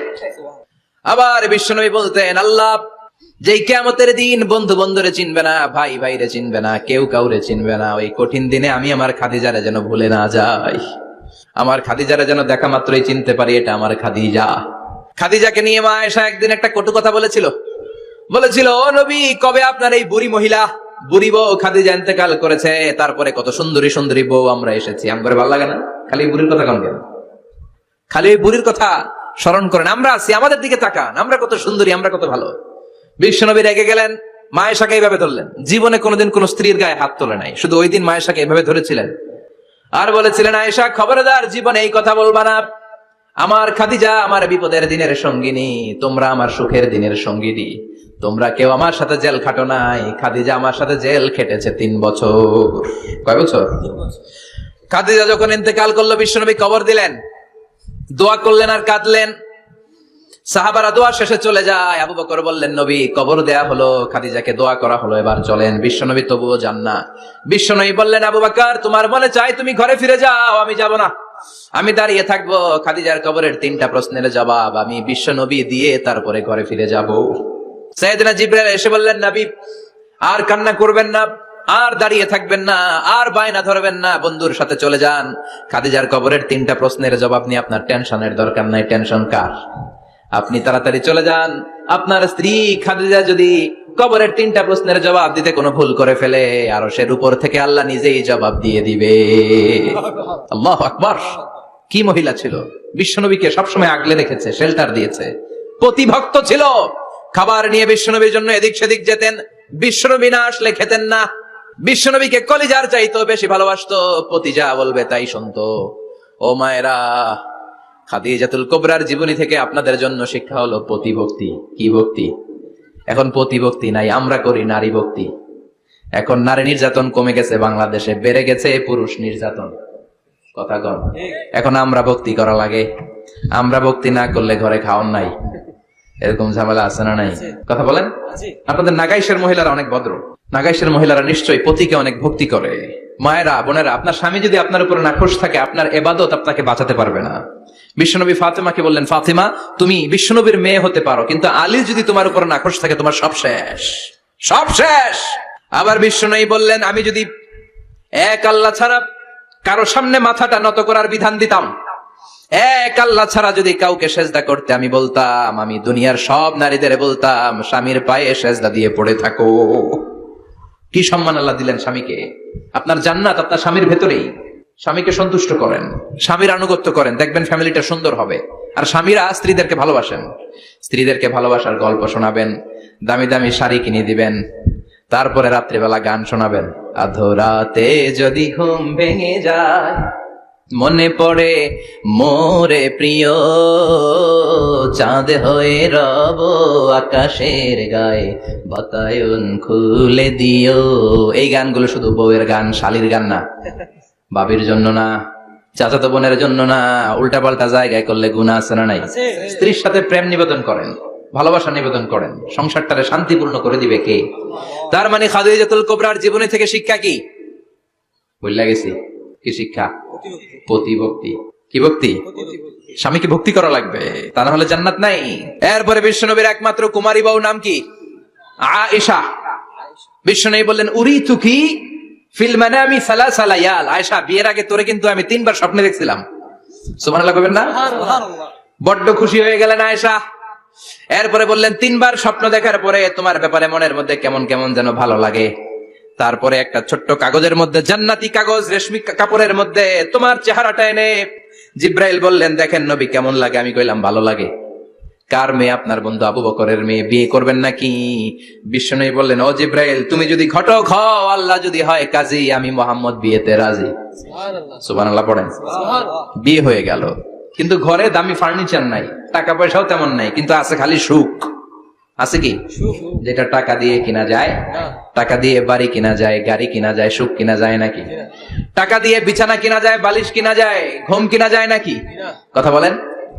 আবার বিশ্বনবী বলতেন, আল্লাহ যেই কিয়ামতের দিন বন্ধু বন্ধুরে চিনবে না, ভাই ভাইরে চিনবে না, কেউ কাউরে চিনবে না, ওই কঠিন দিনে আমি আমার খাদিজারে যেন ভুলে না যাই, আমার খাদিজারে যেন দেখা মাত্রই চিনতে পারি এটা আমার খাদিজা। খাদিজাকে নিয়ে মা আয়েশা একদিন একটা কটু কথা বলেছিল। ও নবী, কবে আপনার এই বুড়ি মহিলা, বুড়ি বউ খাদিজা ইন্তেকাল করেছে, তারপরে কত সুন্দরী সুন্দরী বউ আমরা এসেছি, আমার ভালো লাগে না? খালি বুড়ির কথা কেন? খালি ওই বুড়ির কথা স্মরণ করেন। আমরা আছি, আমাদের দিকে তাকান, আমরা কত সুন্দরী, আমরা কত ভালো। বিশ্বনবী রেগে গেলেন, মা আয়েশাকে এইভাবে ধরলেন। জীবনে কোনোদিন কোন স্ত্রীর গায়ে হাত তোলে নাই, শুধু ওই দিন মা আয়েশাকে এইভাবে ধরেছিলেন আর বলেছিলেন, আয়েশা খবরদার, জীবনে এই কথা বলবা না। আমার খাদিজা আমার বিপদের দিনের সঙ্গিনী, তোমরা আমার সুখের দিনের সঙ্গিনী, তোমরা কেউ আমার সাথে জেল খাটো নাই। খাদিজা আমার সাথে জেল খেটেছে 3 বছর। কয় বছর? খাদিজা যখন ইন্তেকাল করলো, বিশ্বনবী কবর দিলেন, দোয়া করলেন আর কাঁদলেন। সাহাবারা দোয়া শেষে চলে যায়। আবু বকর বললেন, নবী কবর দেয়া হলো, খাদিজাকে দোয়া করা হলো, এবার চলেন। বিশ্বনবী তবুও যান না। বিশ্বনবী বললেন, আবু বকর তোমার মনে চাই তুমি ঘরে ফিরে যাও, আমি যাব না, আমি দাঁড়িয়ে থাকবো। খাদিজার কবরের 3টা প্রশ্নের জবাব আমি বিশ্বনবী দিয়ে তারপরে ঘরে ফিরে যাব। সাইয়েদনা জিবরাইল এসে বললেন, নবী আর কান্না করবেন না, আর দাঁড়িয়ে থাকবেন না, আর বায়না ধরবেন না, বন্ধুর সাথে চলে যান। খাদিজার কবরের 3টা প্রশ্নের জবাব নিয়ে আপনার টেনশনের দরকার নাই। টেনশন কার? আপনি তাড়াতাড়ি চলে যান। আপনার স্ত্রী খাদিজা যদি কবরের 3টা প্রশ্নের জবাব দিতে কোনো ভুল করে ফেলে, আরশের উপর থেকে আল্লাহ নিজেই জবাব দিয়ে দিবে। আল্লাহু আকবার। কি মহিলা ছিল! বিশ্বনবীকে সবসময় আগলে রেখেছে, শেল্টার দিয়েছে, প্রতিভক্ত ছিল। খাবার নিয়ে বিশ্বনবীর জন্য এদিক সেদিক যেতেন, বিশ্বনবী না আসলে খেতেন না। বিশ্বনবীকে কলিজার চাইতো বেশি ভালোবাসতো, পতি যা বলবে তাই শুনতো। ও মায়েরা, খাদিজাতুল কুবরার জীবনী থেকে আপনাদের জন্য শিক্ষা হলো প্রতিভক্তি। কি ভক্তি? এখন প্রতিভক্তি নাই, আমরা করি নারী ভক্তি। এখন নারী নির্যাতন কমে গেছে বাংলাদেশে, বেড়ে গেছে পুরুষ নির্যাতন। কথা কন। এখন আমরা ভক্তি করা লাগে, আমরা ভক্তি না করলে ঘরে খাওয়ান নাই, এরকম ঝামেলা আছে না নাই? কথা বলেন। আপনাদের নাগাইশের মহিলারা অনেক ভদ্র, নাগাইশের মহিলারা নিশ্চয়ই পতিকে অনেক ভক্তি করে। মায়েরা, বোনেরা, আপনার স্বামী যদি আপনার উপরে নাখোশ থাকে, আপনার ইবাদত আপনাকে বাঁচাতে পারবে না। বিশ্বনবী ফাতেমাকে বললেন, ফাতেমা তুমি বিশ্বনবীর মেয়ে হতে পারো, কিন্তু আলী যদি তোমার উপরে নাখোশ থাকে, তোমার সব শেষ, সব শেষ। আবার বিশ্বনবী বললেন, আমি যদি এক আল্লাহ ছাড়া কারো সামনে মাথাটা নত করার বিধান দিতাম, এক আল্লাহ ছাড়া যদি কাউকে সেজদা করতে আমি বলতাম, আমি দুনিয়ার সব নারীদের বলতাম স্বামীর পায়ে সেজদা দিয়ে পড়ে থাকো। কি সম্মান আল্লাহ দিলেন স্বামীকে! আপনার জান্নাত আপনার স্বামীর ভেতরেই। স্বামীকে সন্তুষ্ট করেন, স্বামীর আনুগত্য করেন, দেখবেন ফ্যামিলিটা সুন্দর হবে। আর স্বামীরা স্ত্রীদেরকে ভালোবাসেন, স্ত্রীদেরকে ভালোবাসার গল্প শোনাবেন, দামি দামি শাড়ি কিনে দিবেন, তারপরে রাত্রিবেলা গান শোনাবেন। আধরাতে যদি ঘুম ভেঙে যায়, মনে পড়ে মোরে প্রিয়, চাঁদ হয়ে রব আকাশের গায়ে, বাতায়ন খুলে দিও। এই গানগুলো শুধু বউয়ের গান, শালীর গান না, বাবির জন্য না, চাচাতো বোনের জন্য না। উল্টা পাল্টা জায়গায় করলে গুনাহ আছে না নাই? স্ত্রীর সাথে প্রেম নিবেদন করেন, ভালোবাসা নিবেদন করেন, সংসারটারে শান্তিপূর্ণ করে দিবে কে? তার মানে খাদিজাতুল কুবরার জীবনী থেকে শিক্ষা কি? বললা গেছি কি শিক্ষা? প্রতিভক্তি। কি ভক্তি? স্বামীকে ভক্তি করা লাগবে, তা না হলে জান্নাত নাই। এরপরে বিশ্বনবীর একমাত্র কুমারী বউ নাম কি? আয়েশা। বিশ্বনবী বললেন উরিতুকি ফিল মানামি সালাসা লায়াল। আয়েশা, বিয়ের আগে তোরে কিন্তু আমি 3 বার স্বপ্নে দেখছিলাম। সুবহানাল্লাহ কইবেন না? বড্ড খুশি হয়ে গেলেন আয়েশা। এরপরে বললেন 3 বার স্বপ্ন দেখার পরে তোমার ব্যাপারে মনের মধ্যে কেমন কেমন যেন ভালো লাগে। তারপরে একটা ছোট্ট কাগজের মধ্যে, জান্নাতি কাগজ, রেশমি কাপড়ের মধ্যে তোমার চেহারাটা এনে জিব্রাইল বললেন দেখেন নবী কেমন লাগে। আমি কইলাম ভালো লাগে। কার মেয়ে? আপনার বন্ধু আবু বকরের মেয়ে, বিয়ে করবেন নাকি? বিশ্বনবী বললেন ও জিব্রাইল, তুমি যদি ঘটক হও, আল্লাহ যদি হয় কাজী, আমি মুহাম্মদ বিয়েতে রাজি। সুবহানাল্লাহ পড়েন। বিয়ে হয়ে গেল, কিন্তু ঘরে দামি ফার্নিচার নাই, টাকা পয়সাও তেমন নাই, কিন্তু আছে খালি সুখ। আছে কি? যেটা টাকা দিয়ে কিনা যায়। টাকা দিয়ে বাড়ি কিনা যায়, গাড়ি কিনা যায়, সুখ কিনা যায় নাকি? টাকা দিয়ে বিছানা কিনা যায়, বালিশ কিনা যায়, ঘুম কিনা যায় নাকি? কথা বলেন।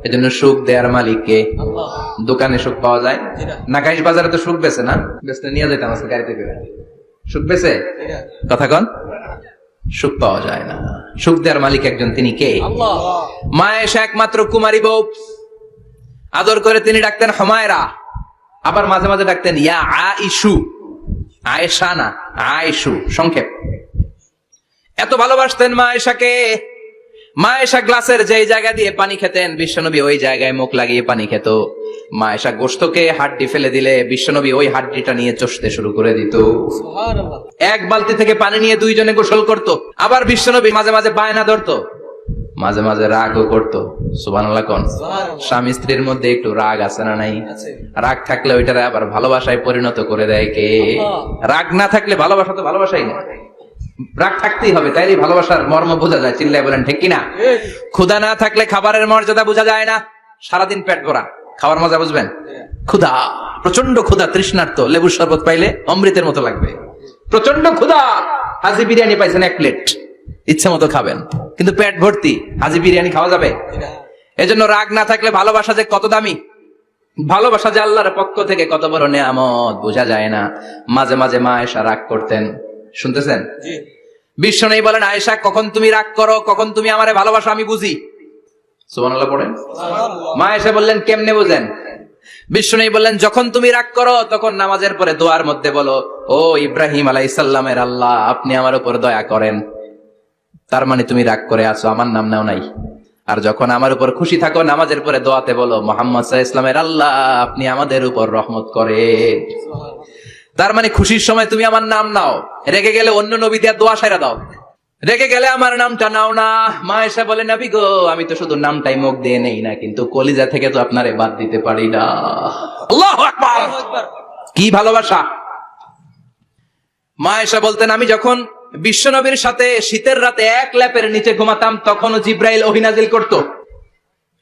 এজন্য সুখ দেয়ার মালিক কে? দোকানে সুখ পাওয়া যায় না? গাইশ বাজারে তো সুখ বেছে না, বেচতে নিয়ে যেতাম আজকে গাড়িতে করে। সুখ বেছে? কথা কন। সুখ পাওয়া যায় না। সুখ দেয়ার মালিক একজন, তিনি কে? মা আয়েশা একমাত্র কুমারী বউ। আদর করে তিনি ডাকতেন হুমায়রা, আবার মাঝে মাঝে ডাকতেন ইয়া আইশু। আয়েশা না, আয়েশু সংক্ষেপ। এত ভালোবাসতেন মা আয়েশাকে। মা আয়েশা গ্লাসের যেই জায়গা দিয়ে পানি খেতেন, বিশ্বনবী ওই জায়গায় মুখ লাগিয়ে পানি খেত। মা আয়েশা গোশতকে হাড্ডি ফেলে দিলে বিশ্বনবী ওই হাড্ডিটা নিয়ে চষতে শুরু করে দিত। এক বালতি থেকে পানি নিয়ে 2 জনে গোসল করত। আবার বিশ্বনবী মাঝে মাঝে বায়না ধরতো, মাঝে মাঝে রাগও করতো। সুবহানাল্লাহ কোন? স্বামী স্ত্রীর মধ্যে একটু রাগ আছে না নাই? রাগ থাকলে ওইটারে আবার ভালোবাসায় পরিণত করে দেয় কে? রাগ না থাকলে ভালোবাসা তো ভালোবাসাই না। রাগ থাকতেই হবে, তাইলে ভালোবাসার মর্ম বোঝা যায়। চিল্লায় বলেন ঠিক কিনা? ক্ষুধা না থাকলে খাবারের মর্যাদা বোঝা যায় না। সারাদিন পেট ভরা, খাওয়ার মজা বুঝবেন? ক্ষুধা, প্রচন্ড ক্ষুধা, তৃষ্ণার্ত, লেবুর শরবত পাইলে অমৃতের মতো লাগবে। প্রচন্ড ক্ষুধা, হাজি বিরিয়ানি পাইছেন 1 প্লেট, ইচ্ছে মতো খাবেন, কিন্তু পেট ভর্তি, হাজি বিরিয়ানি খাওয়া যাবে? এজন্য রাগ না থাকলে ভালোবাসা যে কত দামি, ভালোবাসা যে আল্লাহর পক্ষ থেকে কত বড় নেয়ামত বোঝা যায় না। মাঝে মাঝে মা আয়েশা রাগ করতেন। শুনতেছেন? বিশ্বনবী বলেন আয়েশা, কখন তুমি রাগ করো, কখন তুমি আমারে ভালোবাসো আমি বুঝি। সুবহানাল্লাহ পড়েন। মা আয়েশা বললেন কেমনে বুঝেন? বিশ্বনবী বললেন যখন তুমি রাগ করো তখন নামাজের পরে দোয়ার মধ্যে বলো, ও ইব্রাহিম আলাইহিস সালামের আল্লাহ, আপনি আমার উপর দয়া করেন। তার মানে তুমি রাগ করে আছো, আমার নাম নাও নাই। আর যখন আমার উপর খুশি থাকো, নামাজের পরে দোয়াতে বলো, মুহাম্মদ সাল্লাল্লাহু আলাইহি ওয়াসাল্লামের আল্লাহ, আপনি আমাদের উপর রহমত করেন। তার মানে খুশির সময় তুমি আমার নাম নাও, রেগে গেলে অন্য নবী দিয়ে দোয়া সাইরা দাও, রেগে গেলে আমার নামটা নাও না। মা আয়েশা বলে নবী গো, আমি তো শুধু নামটাই মুখ দিয়ে নেই না, কিন্তু কলিজা থেকে তো আপনারে বাদ দিতে পারি না। আল্লাহু আকবার! কি ভালোবাসা! মা আয়েশা বলতেন আমি যখন বিশ্বনবীর সাথে শীতের রাতে এক ল্যাপের নিচে ঘুমাতাম, তখনও জিব্রাইল ওহী নাজিল করতো।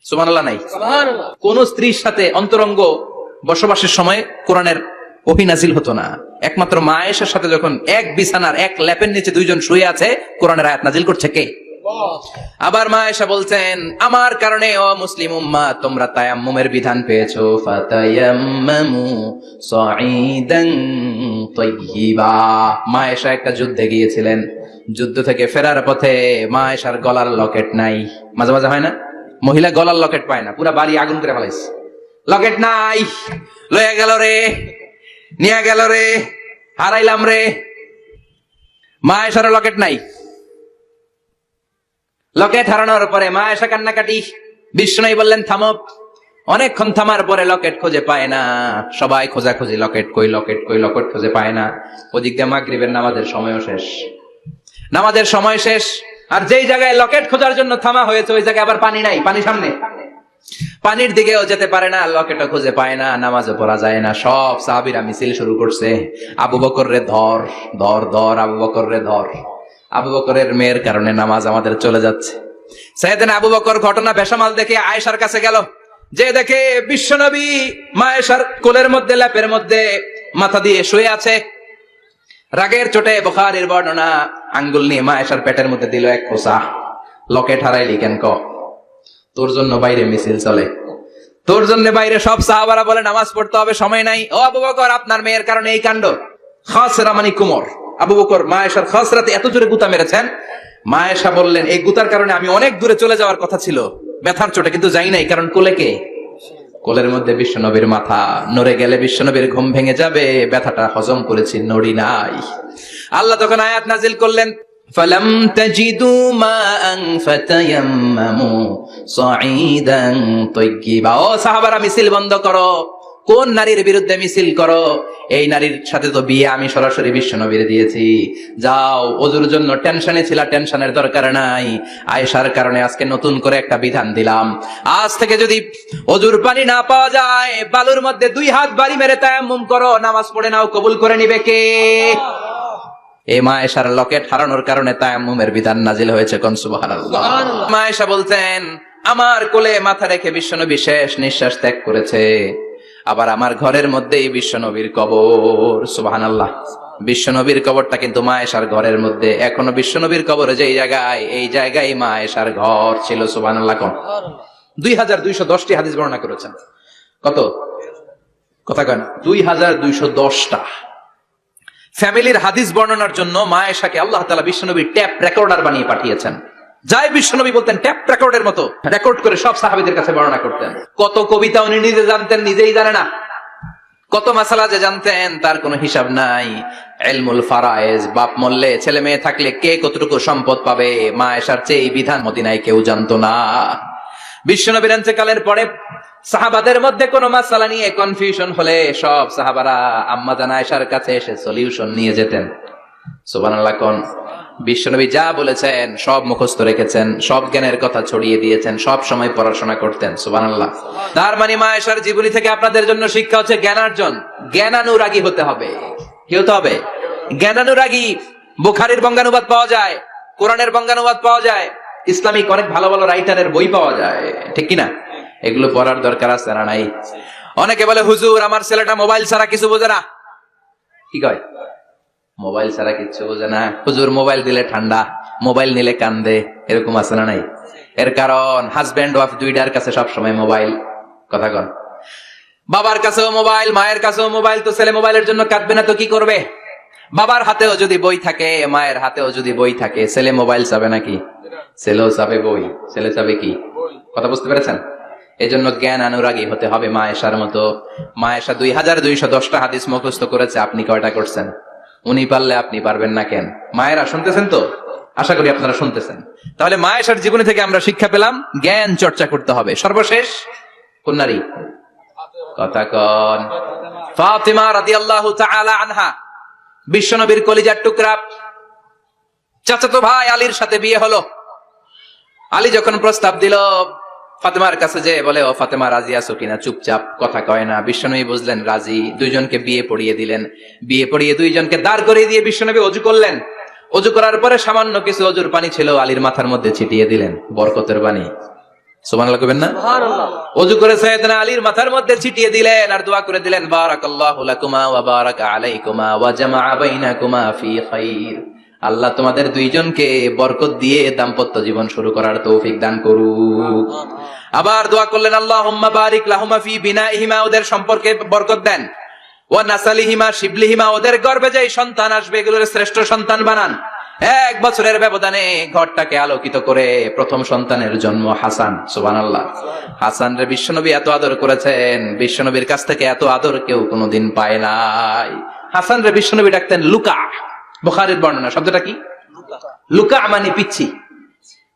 সুবহানাল্লাহ নাই? কোন স্ত্রীর সাথে অন্তরঙ্গ বসবাসের সময় কোরআনের ওহী নাজিল হতো না। একমাত্র মা আয়েশার সাথে যখন এক বিছানার এক ল্যাপের নিচে 2 জন শুয়ে আছে, কোরআনের আয়াত নাজিল করছে কে? আবার মা আয়েশা বলছেন আমার কারণে ও মুসলিম উম্মাহ তোমরা তায়াম্মুমের বিধান পেয়েছো। ফাতায়াম্মামু সাঈদান তাইয়্যিবা। মা আয়েশা একটা যুদ্ধে গিয়েছিলেন, যুদ্ধ থেকে ফেরার পথে মা আয়েশার গলার লকেট নাই। মাঝে মাঝে হয় না, মহিলা গলার লকেট পায় না, পুরা বাড়ি আগুন করে ফেলাইছে, লকেট নাই, লয়ে গেল রে, নিয়ে গেল রে, হারাইলাম রে। মা আয়েশার লকেট নাই। লকেট হারানোর পরে মা আয়েশা কান্নাকাটি। বিশ্বনবী বললেন থামো। অনেকক্ষণ থামার পরে লকেট খুঁজে পায় না, সবাই খোঁজাখুঁজি, লকেট কই, লকেট কই, লকেট খুঁজে পায় না। ওদিক দিয়ে মাগরিবের নামাজের সময়ও শেষ, নামাজের সময় শেষ। আর যেই জায়গায় লকেট খোঁজার জন্য থামা হয়েছে ওই জায়গায় আবার পানি নাই, পানি সামনে, পানির দিকেও যেতে পারে না, লকেটও খুঁজে পায় না, নামাজও পড়া যায় না। সব সাহাবীরা মিছিল শুরু করছে, আবু বকর রে ধর, ধর ধর, আবু বকর রে ধর। আবু বকরের মেয়ের কারণে নামাজ আমাদের চলে যাচ্ছে। সাইয়েদনা আবু বকর ঘটনা বেসামাল দেখে আয়েশার কাছে গেল, যে দেখে বিশ্বনবী মা আয়েশার কোলের মধ্যে, ল্যাপের মধ্যে মাথা দিয়ে শুয়ে আছে। রাগের চোটে বুখারীর বর্ণনা, আঙ্গুল নিয়ে মা আয়েশার পেটের মধ্যে দিল এক খোঁচা। লকেট হারাইলি কেন ক? তোর জন্য বাইরে মিছিল চলে, তোর জন্য বাইরে সব সাহাবারা বলে নামাজ পড়তে হবে, সময় নাই। ও আবু বকর, আপনার মেয়ের কারণে এই কাণ্ড। খাসরা মানে কুমর। আবু বকর মা আয়েশার খাসরাতে এত জোরে গুতা মেরেছেন, মা আয়েশা বললেন এই গুতার কারণে আমি অনেক দূরে চলে যাওয়ার কথা ছিল ব্যথার চোটে, কিন্তু যাই নাই, কারণ কোলে কে? কোলের মধ্যে বিশ্বনবীর মাথা, নড়ে গেলে বিশ্বনবীর ঘুম ভেঙে যাবে, ব্যথাটা হজম করেছি, নড়ি নাই। আল্লাহ তখন আয়াত নাজিল করলেন, ফালাম তাজিদু মাআন ফাতায়াম্মামু সাঈদান তাইয়্যিবা। ও সাহাবারা, মিছিল বন্ধ করো। কোন নারীর বিরুদ্ধে মিছিল করো? এই নারীর সাথে তো বিয়ে আমি সরাসরি বিশ্বনবীর দিয়েছি। যাও, ওজুর জন্য টেনশনে ছিল, টেনশনের দরকার নাই। আয়েশার কারণে আজকে নতুন করে একটা বিধান দিলাম, আজ থেকে যদি ওজুর পানি না পাওয়া যায়, বালুর মধ্যে 2 হাত বাড়ি মেরে তায়াম্মুম করো, নামাজ পড়ে নাও, কবুল করে নিবে কে? এই মা আয়েশার লকেট হারানোর কারণে তায়াম্মুমের বিধান নাজিল হয়েছে। কোন সুবহানাল্লাহ। মা আয়েশা বলতেন, আমার কোলে মাথা রেখে বিশ্বনবী শেষ নিঃশ্বাস ত্যাগ করেছে, আবার আমার ঘরের মধ্যেই বিশ্বনবীর কবর। সুবহানাল্লাহ। বিশ্বনবীর কবরটা কিন্তু মা আয়েশার ঘরের মধ্যে। এখনো বিশ্বনবীর কবর যেই জায়গায়, এই জায়গায় মা আয়েশার ঘর ছিল। সুবহানাল্লাহ। কোন 2210টি হাদিস বর্ণনা করেছেন। কত কথা কয় না? 2210টা। ফ্যামিলির হাদিস বর্ণনার জন্য মা আয়েশাকে আল্লাহ তাআলা বিশ্বনবীর ট্যাপ রেকর্ডার বানিয়ে পাঠিয়েছেন। যাই বিশ্বনবী বলতেন, ট্যাপ রেকর্ডের মতো রেকর্ড করে সব সাহাবীদের কাছে বর্ণনা করতেন। কত কবিতা উনি নিজে জানতেন, নিজেই জানে না। কত মাসালা যে জানতেন তার কোনো হিসাব নাই। ইলমুল ফারায়েজ, বাপ মরলে ছেলে মেয়ে থাকলে কে কতটুকু সম্পদ পাবে, মা আয়েশার চেয়ে এই বিধান মদিনায় কেউ জানতো না। বিশ্বনবীর ইন্তেকালের পরে সাহাবাদের মধ্যে কোনো মাসালা নিয়ে কনফিউশন হলে সব সাহাবারা আম্মা জান আয়েশার কাছে এসে সলিউশন নিয়ে যেতেন। সুবহানাল্লাহ। কোন বিশ্বনবী যা বলেছেন সব মুখস্থ রেখেছেন, সব জ্ঞানের কথা ছড়িয়ে দিয়েছেন, সব সময় পড়াশোনা করতেন। সুবহানাল্লাহ। তার মানে মা আয়েশার জীবনী থেকে আপনাদের জন্য শিক্ষা হচ্ছে জ্ঞানার্জন, জ্ঞানানুরাগী হতে হবে। কি হতে হবে? জ্ঞানানুরাগী। বুখারীর বঙ্গানুবাদ পাওয়া যায়, কোরআনের বঙ্গানুবাদ পাওয়া যায়, ইসলামিক অনেক ভালো ভালো রাইটারের বই পাওয়া যায়, ঠিক কিনা? এগুলো পড়ার দরকার আছে না নাই? অনেকে বলে, হুজুর আমার ছেলেটা মোবাইল ছাড়া কিছু বোঝে না। কি কয়? মোবাইল ছাড়া কিচ্ছু বোঝে না। হুজুর মোবাইল দিলে ঠান্ডা, মোবাইল নিলে কান্দে, এরকম আছে না নাই? এর কারণ হাজব্যান্ড ওয়াইফ দুইটার কাছে সবসময় মোবাইল। কথা কন। বাবার কাছেও মোবাইল, মায়ের কাছেও মোবাইল, তো ছেলে মোবাইলের জন্য কাঁদবে না তো কি করবে? বাবার হাতেও যদি বই থাকে, মায়ের হাতেও যদি বই থাকে, ছেলে মোবাইল চাবে নাকি? ছেলেও চাবে বই, ছেলে চাবে কি? কথা বুঝতে পেরেছেন? এই জন্য জ্ঞান অনুরাগী হতে হবে মা আয়েশার মতো। মা আয়েশা 2210টা হাদিস মুখস্থ করেছে, আপনি কয়টা করছেন? উনি পারলে আপনি পারবেন না কেন? মায়েরা শুনতেছেন তো? আশা করি আপনারা শুনতেছেন। তাহলে মা আয়েশার জীবনী থেকে আমরা শিক্ষা পেলাম, জ্ঞান চর্চা করতে হবে। সর্বশেষ কোন নারী? কথা কন। ফাতিমা রাদিয়াল্লাহু তাআলা আনহা, বিশ্বনবীর কলিজার টুকরা। চাচাতো ভাই আলীর সাথে বিয়ে হলো। আলী যখন প্রস্তাব দিল, ফাতেমার কাছে যে বলে, ও ফাতেমা রাজি আছো কিনা? চুপচাপ, কথা কয় না। বিশ্বনবী বুঝলেন রাজি, দুইজনকে বিয়ে পড়িয়ে দিলেন। বিয়ে পড়িয়ে দুইজনকে দাঁড় করিয়ে দিয়ে বিশ্বনবী ওযু করলেন। ওযু করার পরে সামান্য কিছু ওযুর পানি ছিল, আলীর মাথার মধ্যে ছিটিয়ে দিলেন, বরকতের পানি। সুবহানাল্লাহ কইবেন না? সুবহানাল্লাহ। ওযু করে সাইয়েদনা আলীর মাথার মধ্যে ছিটিয়ে দিলেন আর দোয়া করে দিলেন, বারাকাল্লাহু লাকুমা ওয়া বারাকা আলাইকুমা ওয়া জামাআ বাইনাকুমা ফি খাইর। আল্লাহ তোমাদের দুইজনকে বরকত দিয়ে দাম্পত্য জীবন শুরু করার তৌফিক দান করুক। আবার দোয়া করলেন, আল্লাহুম্মা বারিক লাহুমা ফি বিনাইহিমা, ওদের সম্পর্কে বরকত দেন। ওয়া নাসালিহিমা শিবলিহিমা, ওদের গর্ভে যে সন্তান আসবে এগুলোর শ্রেষ্ঠ সন্তান বানান। 1 বছরের ব্যবধানে ঘরটাকে আলোকিত করে প্রথম সন্তানের জন্ম হাসান। সুবহানাল্লাহ। হাসান রে বিশ্বনবী এত আদর করেছেন, বিশ্বনবীর কাছ থেকে এত আদর কেউ কোনোদিন পায় নাই। হাসান রে বিশ্বনবী ডাকতেন লুকা। বুখারীর বর্ণনা, শব্দটা কি? লুকা মানে পিচ্ছি।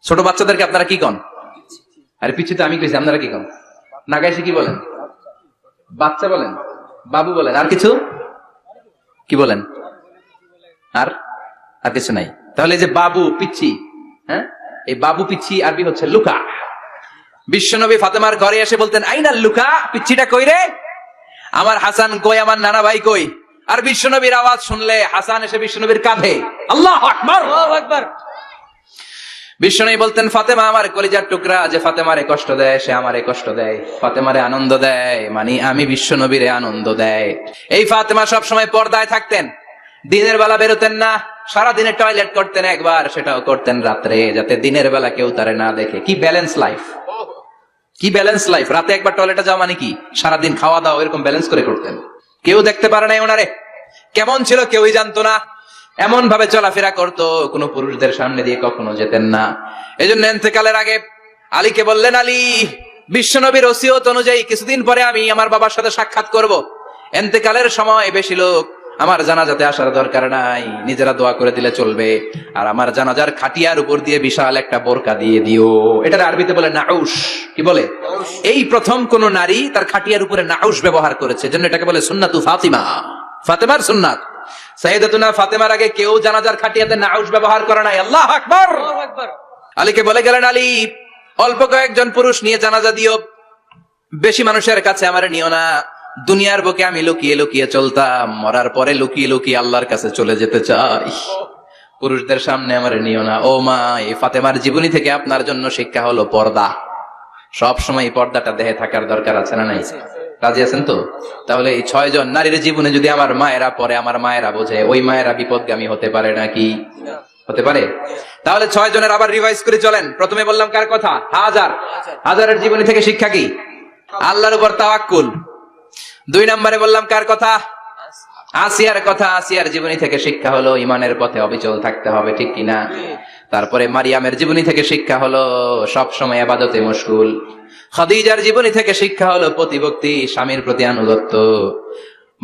ছোট বাচ্চাদেরকে আপনারা কি কন? আরে পিচ্ছি তো আমি কইছি, আপনারা কি কন? নাগাইছে কি বলেন? বাচ্চা বলেন, বাবু বলেন, আর কিছু কি বলেন? আর আর কিছু নাই। তাহলে যে বাবু পিচ্ছি, হ্যাঁ, এই বাবু পিচ্ছি আরবি হচ্ছে লুকা। বিশ্বনবী ফাতেমার ঘরে এসে বলতেন, আইনা লুকা, পিচ্ছিটা কই রে? আমার হাসান কই, আমার নানা ভাই কই? আর বিশ্বনবীর আওয়াজ শুনলে হাসান এসে বিশ্বনবীর কাঁধে। আল্লাহু আকবার, আল্লাহু আকবার। বিশ্বনবী বলতেন, ফাতেমা আমার কলিজার টুকরা, যে ফাতেমারে কষ্ট দেয় সে আমারে কষ্ট দেয়, ফাতেমারে আনন্দ দেয় মানে আমি বিশ্বনবীরে আনন্দ দেয়। এই ফাতেমা সব সময় পর্দায় থাকতেন, দিনের বেলা বেরোতেন না, সারা দিনে টয়লেট করতেন একবার, সেটাও করতেন রাত্রে, যাতে দিনের বেলা কেউ তারে না দেখে। কি ব্যালেন্স লাইফ, কি ব্যালেন্স লাইফ! রাতে একবার টয়লেটে যাওয়া মানে কি সারাদিন খাওয়া দাওয়া এরকম ব্যালেন্স করে করতেন। কেউ দেখতে পারে নাই ওনারে কেমন ছিল, কেউই জানতো না। এমন ভাবে চলাফেরা করতো, কোনো পুরুষদের সামনে দিয়ে কখনো যেতেন না। এই জন্য ইন্তেকালের আগে আলীকে বললেন, আলী, বিশ্বনবীর ওসিয়ত অনুযায়ী কিছুদিন পরে আমি আমার বাবার সাথে সাক্ষাৎ করব। ইন্তেকালের সময় বেশি লোক আমার জানাজাতে আসার দরকার নাই, নিজেরা দোয়া করে দিলে চলবে। আর আমার জানাজার খাটিয়ার উপর দিয়ে বিশাল একটা বোরকা দিয়ে দিও। এটার আরবিতে বলে নাউশ। কি বলে? এই প্রথম কোন নারী তার খাটিয়ার উপরে নাউশ ব্যবহার করেছে, জন্য এটাকে বলে সুন্নাতু ফাতিমা, ফাতেমার সুন্নাত। সাইয়েদাতুনা ফাতেমার আগে কেউ জানাজার খাটিয়াতে নাউশ ব্যবহার করে নাই। আল্লাহু আকবার। আলীকে বলে গেলেন, আলী, অল্প কয়েকজন পুরুষ নিয়ে জানাজা দিও, বেশি মানুষের কাছে আমার নিও না। দুনিয়ার বুকে আমি লুকিয়ে লুকিয়ে চলতাম, মরার পরে লুকিয়ে লুকিয়ে আল্লাহর কাছে চলে যেতে চাই। পুরুষদের সামনে আমার নিও না। ও মা, এই ফাতেমার জীবনী থেকে আপনার জন্য শিক্ষা হলো পর্দা। সব সময় পর্দাটা দেহে থাকার দরকার আছে না নাই? রাজি আছেন তো? তাহলে এই 6 জন নারীর জীবনে যদি আমার মায়েরা পরে, আমার মায়েরা বোঝে, ওই মায়েরা বিপদগামী হতে পারে নাকি? হতে পারে। তাহলে 6 জনের আবার রিভাইজ করে চলেন। প্রথমে বললাম কার কথা? হাজারের জীবনী থেকে শিক্ষা কি? আল্লাহর উপর তাওয়াক্কুল। 2 নম্বরে বললাম কার কথা? আসিয়ার কথা। আসিয়ার জীবনী থেকে শিক্ষা হলো ইমানের পথে অবিচল থাকতে হবে, ঠিক কিনা? তারপরে মারিয়ামের জীবনী থেকে শিক্ষা হলো সব সময় ইবাদতে মশগুল। খাদিজার জীবনী থেকে শিক্ষা হলো প্রতিভক্তি, স্বামীর প্রতি আনুগত্য।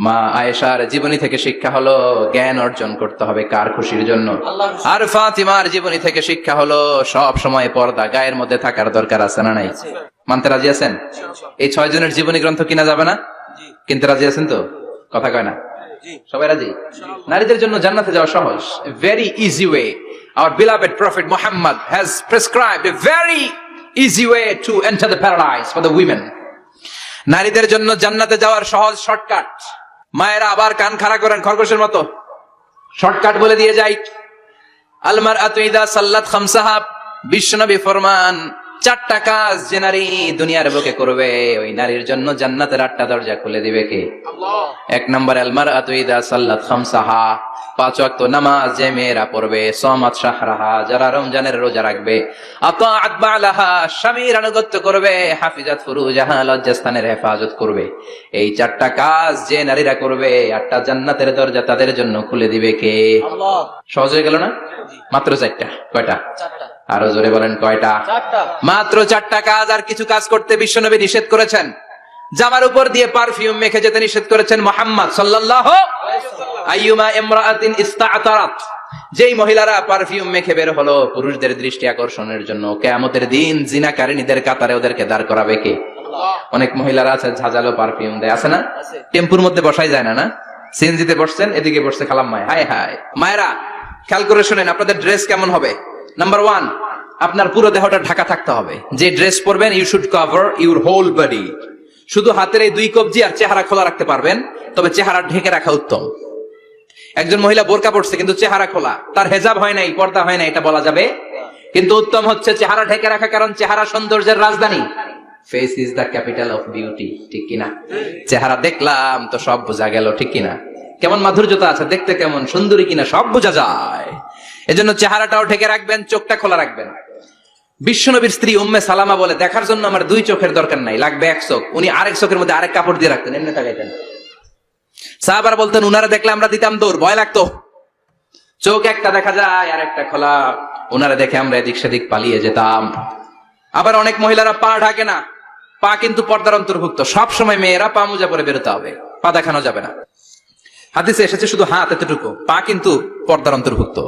মা আয়েশার জীবনী থেকে শিক্ষা হলো জ্ঞান অর্জন করতে হবে কার খুশির জন্য। আর ফাতিমার জীবনী থেকে শিক্ষা হলো সব সময় পর্দা গায়ের মধ্যে থাকার দরকার আছে না নাই? মানতে রাজি আছেন? এই 6 জনের জীবনী গ্রন্থ কিনা যাবে না? কিনতে রাজি আছেন তো? কথা কয় না? সবাই রাজি? নারীদের জন্য জান্নাতে যাওয়া সহজ, very easy way. Our beloved Prophet Muhammad has prescribed a very easy way to enter the paradise for the women. নারীদের জন্য জান্নাতে যাওয়ার সহজ শর্টকাট। মায়েরা আবার কান খাড়া করেন খরগোশের মতো, শর্টকাট বলে দিয়ে যাই। আল মারআতু ইযা সাল্লাত খামসাহা, বিশ্বনবী ফরমান 4টা কাজ যে নারী দুনিয়ার বুকে করবে, ওই নারীর জন্য জান্নাতের 8টা দরজা খুলে দিবে কে? আল্লাহ। 1 নম্বর, আল মারআতু ইযা সাল্লাত খামসাহা, 5 ওয়াক্ত নামাজ যে মেয়েরা পড়বে, সামাত শাহরাহা, যারা রমজানের রোজা রাখবে, আতাআত বালাহা, স্বামীর আনুগত্য করবে, হাফিজাত ফুরুজাহা, লজ্জাস্থানের হেফাজত করবে। এই 4টা কাজ যে নারীরা করবে, 8টা জান্নাতের দরজা তাদের জন্য খুলে দিবে কে? আল্লাহ। সহজ হয়ে গেল না? মাত্র 4টা। কয়টা? 4টা। আরো জোরে বলেন, কয়টা? 4টা। মাত্র 4টা কাজ। আর কিছু কাজ করতে বিশ্বনবী নিষেধ করেছেন। জামার উপর দিয়ে পারফিউম মেখে যেতে নিষেধ করেছেন মুহাম্মদ সাল্লাল্লাহু আলাইহি ওয়াসাল্লাম। আইয়ুমা ইমরাআতিন ইস্তা'তারাত, যেই মহিলারা পারফিউম মেখে বের হলো পুরুষদের দৃষ্টি আকর্ষণের জন্য, কিয়ামতের দিন জিনাকারিনীদের কাতারে ওদেরকে দাঁড় করাবে কে? আল্লাহ। অনেক মহিলারা আছে ঝাঁঝালো পারফিউম দেয়, আছে না? টেম্পুর মধ্যে বসাই যায় না, না? সিএনজিতে বসছেন, এদিকে বসছে খালাম্মায়, হায় হায়। মায়েরা খেয়াল করে শুনেন, আপনাদের ড্রেস কেমন হবে? নাম্বার 1, আপনার পুরো দেহটা ঢাকা থাকতে হবে। যে ড্রেস পরবেন, you should cover your whole body. শুধু হাতের এই 2 কবজি আর চেহারা খোলা রাখতে পারবেন, তবে চেহারা ঢেকে রাখা উত্তম। একজন মহিলা বোরকা পড়ছে কিন্তু চেহারা খোলা, তার হেজাব হয় নাই, পর্দা হয় নাই, এটা বলা যাবে? কিন্তু উত্তম হচ্ছে চেহারা ঢেকে রাখা, কারণ চেহারা সৌন্দর্যের রাজধানী। Face is the capital of beauty, ঠিক কিনা? চেহারা দেখলাম তো সব বোঝা গেল, ঠিক কিনা? কেমন মাধুর্যতা আছে, দেখতে কেমন সুন্দরী কিনা সব বোঝা যায়। এজন্য চেহারাটাও ঢেকে রাখবেন, চোখটা খোলা রাখবেন। বিশ্বনবীর স্ত্রী উম্মে সালামা বলে, দেখার জন্য আমার 2 চোখের দরকার নাই, লাগবে 1 চোখ। উনি আরেক চোখের মধ্যে আরেক কাপড় দিয়ে রাখতেন, এমনি তাকাইতেন। সাহাবারা বলতেন, উনারা দেখলে আমরা দিতাম দৌড়, ভয় লাগতো। চোখ একটা দেখা যায় আর একটা খোলা, উনারা দেখে আমরা এদিক সেদিক পালিয়ে যেতাম। আবার অনেক মহিলারা পা ঢাকে না, পা কিন্তু পর্দার অন্তর্ভুক্ত। সব সময় মেয়েরা পা মোজা পরে বেরোতে হবে, পা দেখানো যাবে না। হাদিসে এসেছে শুধু হাত এতটুকু, পা কিন্তু পর্দার অন্তর্ভুক্ত।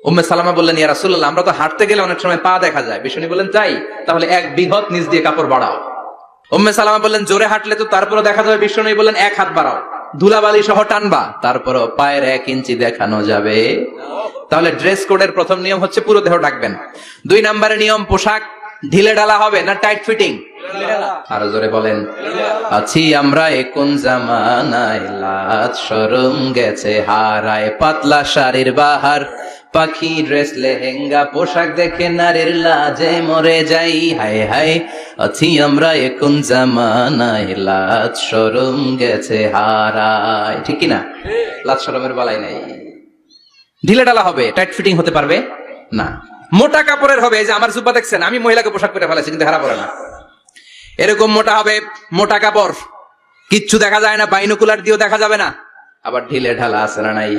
উম্মে সালামা বললেন, ইয়া রাসূলুল্লাহ, আমরা তো হাঁটতে গেলে অনেক সময় পা দেখা যায়। বিষ্ণু বললেন, তাই? তাহলে 1 বিঘত নিচ দিয়ে কাপড় বাড়াও। উম্মে সালামা বললেন, জোরে হাঁটলে তো তারপরে দেখা যাবে। বিষ্ণু বললেন, 1 হাত বাড়াও, ধুলাবালি সহ টানবা, তারপরও পায়ের 1 ইঞ্চি দেখানো যাবে। তাহলে ড্রেস কোডের প্রথম নিয়ম হচ্ছে পুরো দেহ ঢাকবেন। 2 নম্বরের নিয়ম, পোশাক ঢিলে ঢালা হবে না টাইট ফিটিং? আরো জোরে বলেন। আছি আমরা কোন জামানায়, লাজ শরম গেছে হারায়, পাতলা শাড়ির বাহার, পাখি ড্রেস লেহেঙ্গা, পোশাক দেখে নারীর লাজে মরে যাই, হায় হায়। আছি আমরা কোন জামানায়, লাজ শরম গেছে হারায়, ঠিক কিনা? লাজ শরমের বালাই নাই। ঢিলে ঢালা হবে, টাইট ফিটিং হতে পারবে না। মোটা কাপড়ের হবে, এই যে আমার জুব্বা দেখছেন, আমি মহিলাকে পোশাক পরে ফেলেছি কিন্তু হেরা পরে না। এরকম মোটা হবে, মোটা কাপড়, কিচ্ছু দেখা যায় না, বাইনোকুলার দিয়েও দেখা যাবে না। আবার ঢিলে ঢালা আছে না নাই?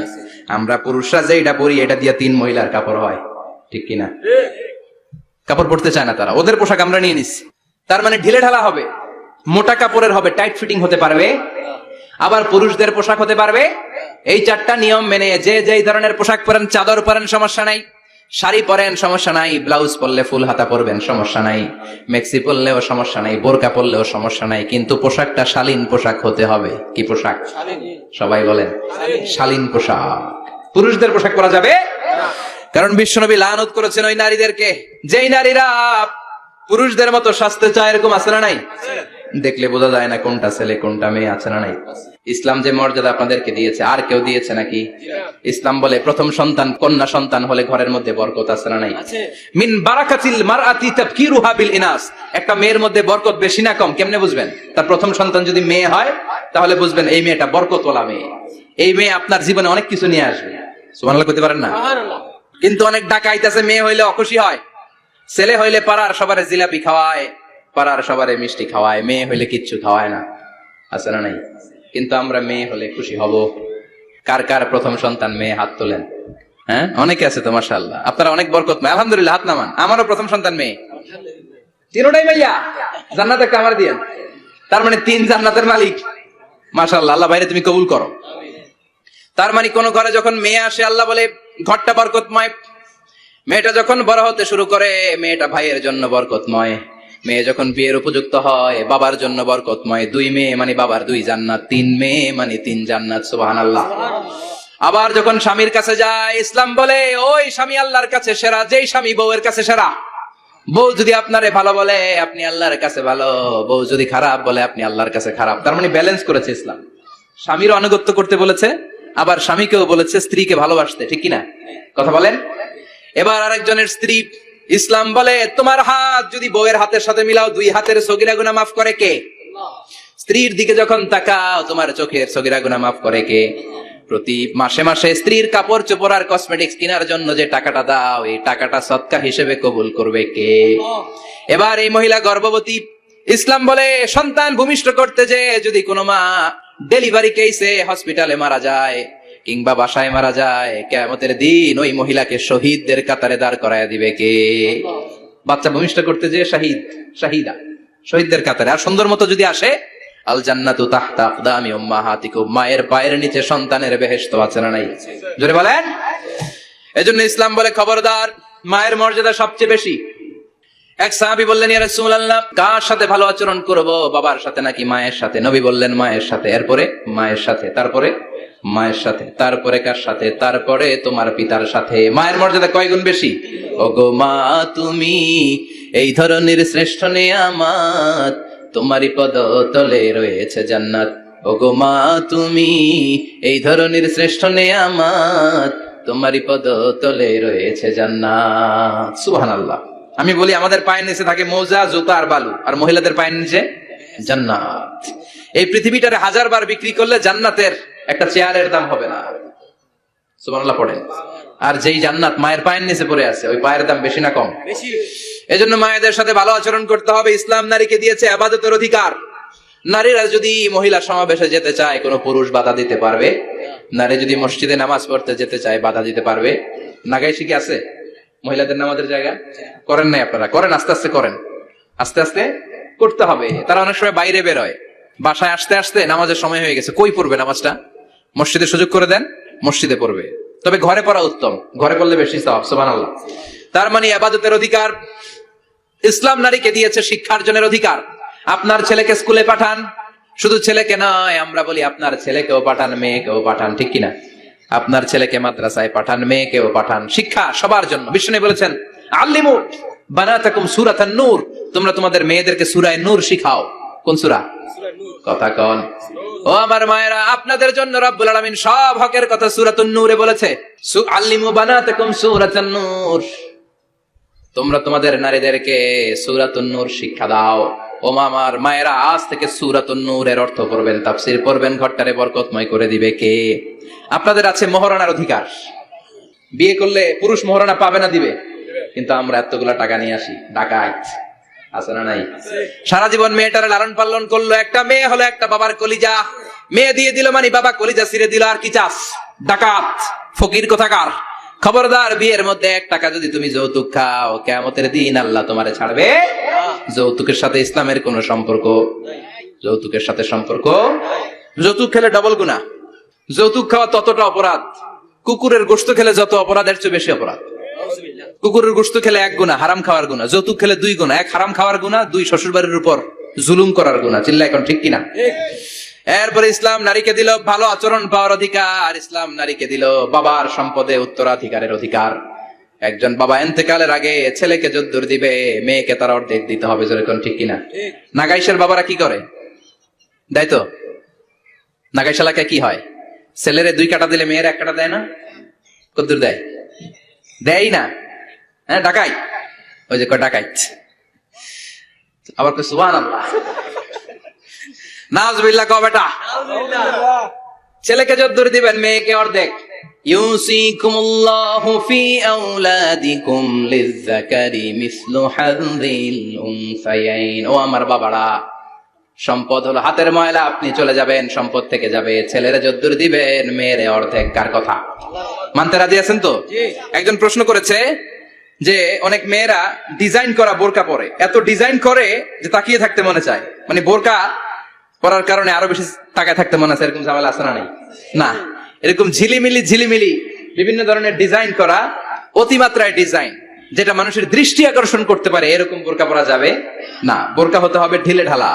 আমরা পুরুষরা যে এটা পরি, এটা দিয়ে 3 মহিলার কাপড় হয়, ঠিক কিনা? কাপড় পরতে চায় না তারা, ওদের পোশাক আমরা নিয়ে নিচ্ছি। তার মানে ঢিলে ঢালা হবে, মোটা কাপড়ের হবে, টাইট ফিটিং হতে পারবে, আবার পুরুষদের পোশাক হতে পারবে। এই 4টা নিয়ম মেনে যে যেই ধরনের পোশাক পরেন, চাদর পরেন সমস্যা নাই, শাড়ি পরেন সমস্যা নাই, ব্লাউজ পরলে ফুল হাতা পরবেন সমস্যা নাই, মেক্সি পরলেও সমস্যা নাই, বোরকা পরলেও সমস্যা নাই, কিন্তু পোশাকটা শালীন পোশাক হতে হবে। কি পোশাক? সবাই বলেন শালীন পোশাক। পুরুষদের পোশাক পরা যাবে, কারণ বিশ্বনবী লানত করেছেন ওই নারীদেরকে, যেই নারীরা পুরুষদের মতো সাজতে চায়। এরকম আছে না নাই? দেখলে বোঝা যায় না কোনটা ছেলে কোনটা মেয়ে, আছে না নাই? ইসলাম যে মর্যাদা আপনাদেরকে দিয়েছে, আর কেউ দিয়েছে নাকি? ইসলাম বলে প্রথম সন্তান কন্যা সন্তান হলে ঘরের মধ্যে বরকত, আছে না নাই? মিন বারাকাতিল মারআতি তাবকিরুহা বিল ইনাস। একটা মেয়ের মধ্যে বরকত বেশি না কম কেমনে বুঝবেন? তার প্রথম সন্তান যদি মেয়ে হয়, তাহলে বুঝবেন এই মেয়েটা বরকতওয়ালা মেয়ে, এই মেয়ে আপনার জীবনে অনেক কিছু নিয়ে আসবে। সুবহানাল্লাহ কইতে পারেন না? কিন্তু অনেক ডাকাইতেছে, মেয়ে হইলে অখুশি হয়, ছেলে হইলে পাড়ার সবারে জিলাপি খাওয়ায়, পাড়ার সবারে মিষ্টি খাওয়ায়, মেয়ে হইলে কিচ্ছু খাওয়ায় না, আছে না নাই? কিন্তু আমরা মেয়ে হলে খুশি হব। কার কার প্রথম সন্তান মেয়ে? হাত তোলেন। হ্যাঁ, অনেকে আছে তো মাশাআল্লাহ, আপনারা অনেক বরকতময়, আলহামদুলিল্লাহ, হাত নামান। আমারও প্রথম সন্তান মেয়ে, তিনটাই ভাইয়া, জান্নাত একটা আমার দিয়েন। তার মানে 3 জান্নাতের মালিক, মাশাআল্লাহ। আল্লাহ বাইরে তুমি কবুল করো। তার মানে কোন ঘরে যখন মেয়ে আসে, আল্লাহ বলে ঘরটা বরকতময়। মেয়েটা যখন বড় হতে শুরু করে, মেয়েটা ভাইয়ের জন্য বরকতময়। মেয়ে যখন বিয়ের উপযুক্ত হয়, বাবার জন্য বরকতময়। 2 মেয়ে মানে বাবার 2 জান্নাত, 3 মেয়ে মানে 3 জান্নাত। সুবহানাল্লাহ। আবার যখন স্বামীর কাছে যায়, ইসলাম বলে ওই স্বামী আল্লাহর কাছে সেরা, যেই স্বামী বউয়ের কাছে সেরা। বউ যদি আপনারে ভালো বলে, আপনি আল্লাহর কাছে ভালো, বউ যদি খারাপ বলে, আপনি আল্লাহর কাছে খারাপ। তার মানে ব্যালেন্স করেছে ইসলাম। স্বামীর আনুগত্য করতে বলেছে, আবার স্বামীকেও বলেছে স্ত্রীকে ভালোবাসতে, ঠিক কিনা? কথা বলেন। এবার আরেকজনের স্ত্রী, ইসলাম বলে তোমার হাত যদি বউয়ের হাতের সাথে মিলাও, 2 হাতের সগীরা গুনাহ মাফ করে কে? স্ত্রীর দিকে যখন তাকাও, তোমার চোখের সগীরা গুনাহ মাফ করে কে? প্রতি মাসে মাসে স্ত্রীর কাপড় চোপড় আর কসমেটিক্স কেনার জন্য যে টাকাটা দাও, এই টাকাটা সদকা হিসেবে কবুল করবে কে? এবার এই মহিলা গর্ভবতী, ইসলাম বলে সন্তান ভূমিষ্ঠ করতে যে যদি কোনো মা ডেলিভারি কেসে হসপিটালে মারা যায় কিংবা বাসায় মারা যায়, কিয়ামতের দিন ওই মহিলাকে শহীদদের কাতারে দাঁড় করায় দিবে কে? বাচ্চা ভূমিষ্ঠ করতে যে শাহিদা, শহীদদের কাতারে। আর সুন্দর মতো যদি আসে, আল জান্নাতু তাহতা আকদামি উম্মাহাতিকুম, মায়ের পায়ের নিচে সন্তানের বেহেশত, আছে না নাই? জোরে বলেন। এজন্য ইসলাম বলে খবরদার, মায়ের মর্যাদা সবচেয়ে বেশি। এক সাহাবী বললেন, ইয়া রাসূলুল্লাহ, কার সাথে ভালো আচরণ করব, বাবার সাথে নাকি মায়ের সাথে? নবী বললেন মায়ের সাথে, এরপরে মায়ের সাথে, তারপরে মায়ের সাথে, তারপরে কার সাথে? তারপরে তোমার পিতার সাথে। মায়ের মর্যাদা কয় গুণ বেশি? ওগো মা তুমি এই ধরনের শ্রেষ্ঠ নিয়ামত, তোমারই পদ তলে রয়েছে জান্নাত। ওগো মা তুমি এই ধরনের শ্রেষ্ঠ নিয়ামত, তোমারই পদ তলে রয়েছে জান্নাত। সুবহানাল্লাহ। আমি বলি আমাদের পায়ের নিচে থাকে মোজা, জুতা আর বালু, আর মহিলাদের পায়ের নিচে জান্নাত। এই পৃথিবীটারে 1000 বার বিক্রি করলে জান্নাতের একটা চেয়ারের দাম হবে না। সুবহানাল্লাহ পড়েন। আর যেই জান্নাত মায়ের পায়ের নিচে পড়ে আছে, ওই পায়ের দাম বেশি না কম? বেশি। এজন্য মায়েদের সাথে ভালো আচরণ করতে হবে। ইসলাম নারীকে দিয়েছে ইবাদতের অধিকার। নারীরা যদি মহিলা সমাবেশে যেতে চায়, কোনো পুরুষ বাধা দিতে পারবে? নারী যদি মসজিদে নামাজ পড়তে যেতে চায়, বাধা দিতে পারবে? নাগাই শিখে আছে মহিলাদের নামাজের জায়গা? করেন নাই আপনারা? করেন, আস্তে আস্তে করেন, আস্তে আস্তে করতে হবে। তারা অনেক সময় বাইরে বেরোয়, বাসায় আসতে আসতে নামাজের সময় হয়ে গেছে, কই পড়বে নামাজটা? মসজিদে সুযোগ করে দেন, মসজিদে পড়বে। তবে ঘরে পড়া উত্তম, ঘরে পড়লে বেশি সওয়াব। সুবহানাল্লাহ। তার মানে ইবাদতের অধিকার ইসলাম নারীকে দিয়েছে, শিক্ষার্জনের অধিকার। আপনার ছেলেকে স্কুলে পাঠান, শুধু ছেলেকে নয়, আমরা বলি আপনার ছেলেকেও পাঠান, মেয়েকেও পাঠান, ঠিক কিনা? আপনার ছেলেকে মাদ্রাসায় পাঠান, মেয়েকেও পাঠান। শিক্ষা সবার জন্য। বিষ্ণু বলেছেন আল্লিমু বানাতাকুম সূরাতান নূর, তোমরা তোমাদের মেয়েদেরকে সূরা নূর শিখাও। কোন সূরা? কথা কন। ও আমার মায়েরা, আপনাদের জন্য রব্বুল আলামিন সব হকের কথা সূরাতুন নূরে বলেছে। আল্লিমু বানাতাকুম সূরাতান নূর, তোমরা তোমাদের নারীদেরকে সূরাতুন নূর শিক্ষা দাও। ও আমার মায়েরা, আজ থেকে সূরাতুন নূরের অর্থ পড়বেন, তাফসীর পড়বেন, ঘরটারে বরকতময় করে দিবে কে? আপনাদের আছে মোহরানার অধিকার। বিয়ে করলে পুরুষ মোহরানা পাবে না, দিবে। কিন্তু আমরা এতগুলা টাকা নিয়ে আসি, ডাকাত। আছে না নাই? সারা জীবন মেয়েটারে লালন পালন করলো, একটা মেয়ে হলো একটা বাবার কলিজা, মেয়ে দিয়ে দিল মানে বাবা কলিজা ছিঁড়ে দিল। আর কি চাস? ডাকাত ফকির কোথাকার। খবরদার, বিয়ের মধ্যে 1 টাকা যদি তুমি যৌতুক খাও, কিয়ামতের দিন আল্লাহ তোমারে ছাড়বে। যৌতুকের সাথে ইসলামের কোন সম্পর্ক? যৌতুকের সাথে সম্পর্ক? যৌতুক খেলে ডবল গুনাহ। যৌতুক খাওয়া ততটা অপরাধ, কুকুরের গোশত খেলে যত অপরাধ এর চেয়ে বেশি অপরাধ। কুকুরের গোশত খেলে 1 গুনাহ, হারাম খাওয়ার গুনাহ। যৌতুক খেলে 2 গুনাহ, 1 হারাম খাওয়ার গুনাহ, 2 শ্বশুর বাড়ির উপর জুলুম করার গুনাহ। চিল্লা এখন ঠিক কিনা? এরপরে ইসলাম নারীকে দিল ভালো আচরণ পাওয়ার অধিকার। ইসলাম নারীকে দিল বাবার সম্পদে উত্তরাধিকারের অধিকার। একজন বাবা ইন্তেকালের আগে ছেলেকে যদ্দুর দিবে, মেয়েকে তার অর্ধেক দিতে হবে। যেরকম ঠিক কিনা? নাগাইশের বাবারা কি করে? দেয় তো? নাগাইশ এলাকায় কি হয়? ছেলেরে 2 কাটা দিলে মেয়ের 1 কাটা দেয় না? কদ্দুর দেয়? দেয় না। হ্যাঁ, ডাকাই। ওই যে ডাকাইত। আবার কই সুবহানাল্লাহ, নাউজুবিল্লাহ কও বেটা। ছেলেকে যদ্দুর দিবেন, মেয়েকে অর্ধেক। ইউসিকুমুল্লাহু ফি আওলাদিকুম লিয-যাকারি মিসলু হাযযিল উনসায়াইন। ও আমার বাবারা, সম্পদ হলো হাতের ময়লা, আপনি চলে যাবেন, সম্পদ থেকে যাবে। ছেলেরা যদ্দুর দিবেন, মেয়েরে অর্ধেক। কার কথা? মানতে রাজি আছেন তো? একজন প্রশ্ন করেছে যে অনেক মেয়েরা ডিজাইন করা বোরকা পরে, এত ডিজাইন করে যে তাকিয়ে থাকতে মনে চায়। মানে বোরকা পরার কারণে আরো বেশি তাকায় থাকতে মনে আছে। এরকম ঝামেলা আছে না? নাই না। এরকম ঝিলিমিলি বিভিন্ন ধরনের ডিজাইন করা, অতিমাত্রায় ডিজাইন, যেটা মানুষের দৃষ্টি আকর্ষণ করতে পারে, এরকম বোরকা পরা যাবে না। বোরকা হতে হবে ঢিলে ঢালা,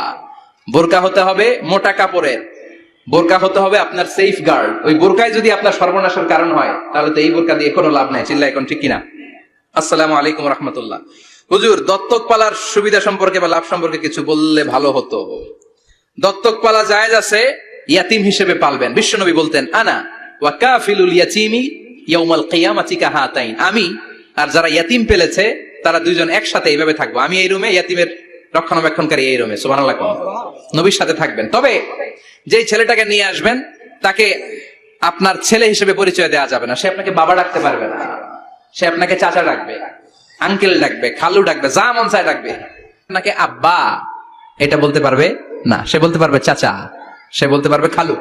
বোরকা হতে হবে মোটা কাপড়ের, বোরকা হতে হবে আপনার সেফ গার্ড। ওই বোরকায় যদি আপনার সর্বনাশের কারণ হয়, তাহলে তো এই বোরকা দিয়ে কোনো লাভ নাই। চিল্লা এখন ঠিক কিনা? আসসালামু আলাইকুম রাহমাতুল্লাহ। হুজুর, দত্তক পালার সুবিধা সম্পর্কে বা লাভ সম্পর্কে কিছু বললে ভালো হতো। দত্তক পালা জায়েজ আছে, ইয়াতিম হিসেবে পালবেন। বিশ্বনবী বলতেন, আনা ওয়া কাফিলুল ইয়াতীমি ইয়াউমাল কিয়ামাতি কাহাতাইন। আমি আর যারা ইয়াতিম পেলেছে তারা 2 জন একসাথে এইভাবে থাকবো। আমি এই রুমে, ইয়াতিমের রক্ষণাবেক্ষণকারী এই রুমে। সুবহানাল্লাহ। নবীর সাথে থাকবেন। তবে যেই ছেলেটাকে নিয়ে আসবেন, তাকে আপনার ছেলে হিসেবে পরিচয় দেওয়া যাবে না। সে আপনাকে বাবা ডাকতে পারবে না। সে আপনাকে চাচা ডাকবে, আঙ্কেল ডাকবে, খালু ডাকবে, যা মন চায় ডাকবে। আপনাকে আব্বা এটা বলতে পারবে না। সে বলতে পারবে চাচা, সে বলতে পারবে খালু।